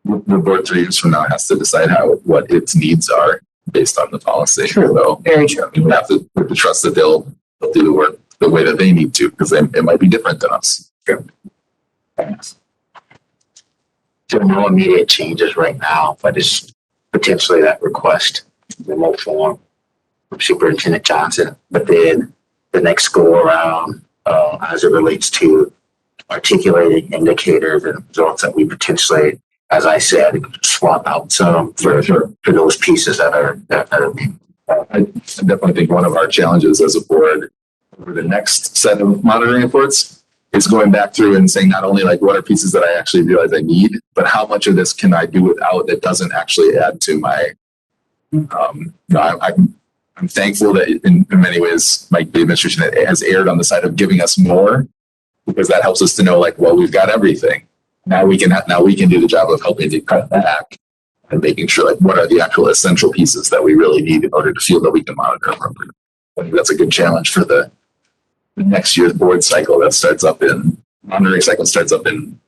The board 3 years from now has to decide what its needs are based on the policy. So Very true. we have to trust that they'll do the work the way that they need to, because it might be different than us. So no immediate changes right now, but it's potentially that request in remote form from Superintendent Johnson. But then the next go around, as it relates to articulating indicators and results that we potentially, as I said, swap out some for those pieces that are. I definitely think one of our challenges as a board over the next set of monitoring reports is going back through and saying not only like what are pieces that I actually realize I need, but how much of this can I do without that doesn't actually add to my. I'm thankful that in many ways, Mike, the administration has erred on the side of giving us more, because that helps us to know, like, well, we've got everything. Now we can do the job of helping to cut back and making sure, like, what are the actual essential pieces that we really need in order to feel that we can monitor appropriately. I think that's a good challenge for the next year's board cycle that starts up in monitoring cycle starts up in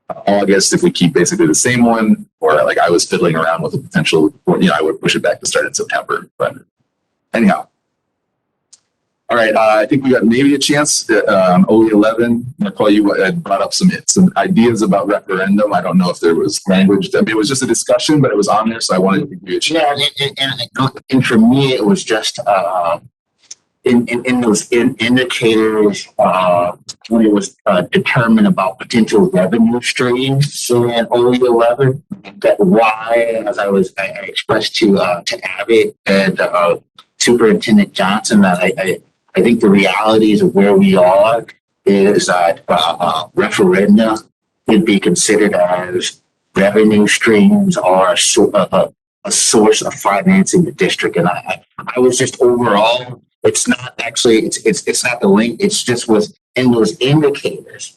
August. If we keep basically the same one, or like I was fiddling around with a potential, I would push it back to start in September. But anyhow. All right, I think we got maybe a chance on OE11. Nicole, you had brought up some ideas about referendum. I don't know if there was language. I mean, it was just a discussion, but it was on there, so I wanted to give you a chance. Yeah, and for me, it was just in those indicators when it was determined about potential revenue streams in OE11. That why, as I expressed to Abby and Superintendent Johnson, that I think the realities of where we are is that referenda could be considered as revenue streams or a source of financing the district. And I was just overall, it's not actually, it's not the link. It's just was in those indicators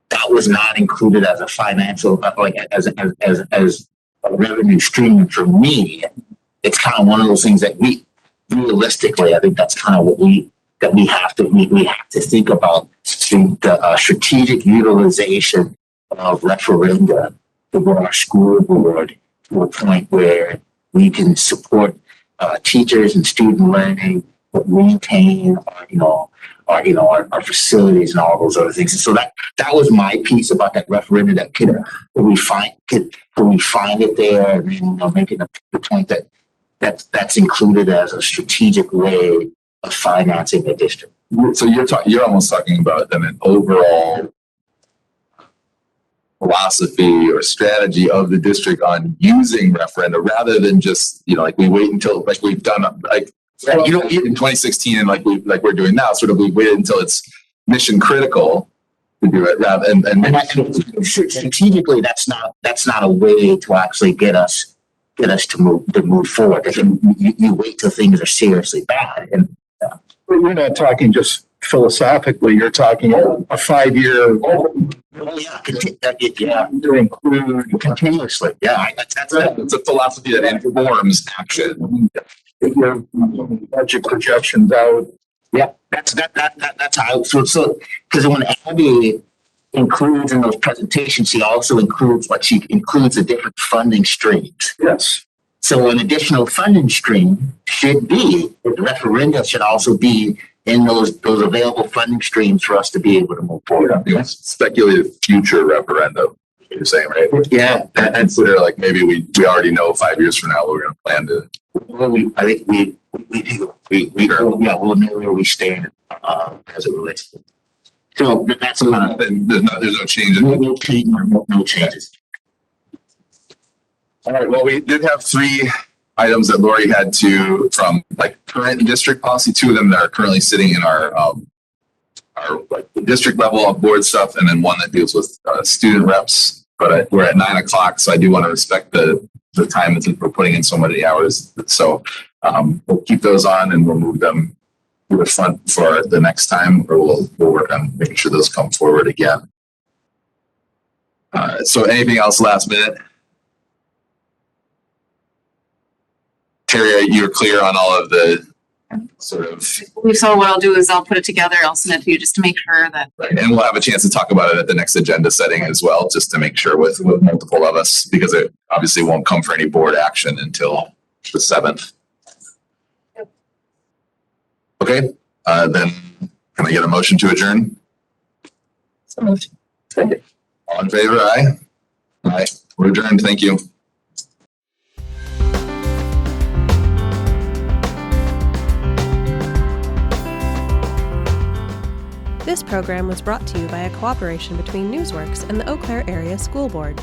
that was not included as a financial, like as a revenue stream. For me, it's kind of one of those things that realistically, I think that's kind of what we have to think about the strategic utilization of referenda for our school board to a point where we can support teachers and student learning, but maintain our facilities and all those other things. And so that was my piece about that referendum. That can we find it there, and making the point that that's included as a strategic way of financing the district. So you're almost talking about then an overall philosophy or strategy of the district on using referenda rather than just, like we wait until, like we've done, like, in 2016 and like we're doing now, sort of we waited until it's mission critical to do it rather and strategically that's not a way to actually get us to move forward. You wait till things are seriously bad. And but you're not talking just philosophically, you're talking a 5-year. To include continuously. Yeah, that's a philosophy that informs action. Your budget projections out. Yeah, that's how. So because when Abby includes in those presentations, she also includes the different funding streams. Yes. So an additional funding stream should be, the referenda should also be in those available funding streams for us to be able to move forward. Yeah, speculative future referendum, you're saying, right? Yeah. And consider like maybe we already know 5 years from now what we're going to plan to. Well, I think we do. We'll know where we stand as it relates to. So that's about it. There's no change. No changes. All right. Well, we did have 3 items that Lori had from like current district policy. 2 of them that are currently sitting in our like the district level of board stuff, and then one that deals with student reps. But we're at 9 o'clock, so I do want to respect the time that we're putting in so many hours. So we'll keep those on and we'll move them to the front for the next time, or we'll work on making sure those come forward again. So anything else last minute? Terry, you're clear on all of the sort of, So what I'll do is I'll put it together. I'll send it to you just to make sure that. right, and we'll have a chance to talk about it at the next agenda setting as well, just to make sure with multiple of us, because it obviously won't come for any board action until the 7th. Okay, then can I get a motion to adjourn? So moved. All in favor, aye? Aye, we're adjourned, thank you. This program was brought to you by a cooperation between Newsworks and the Eau Claire Area School Board.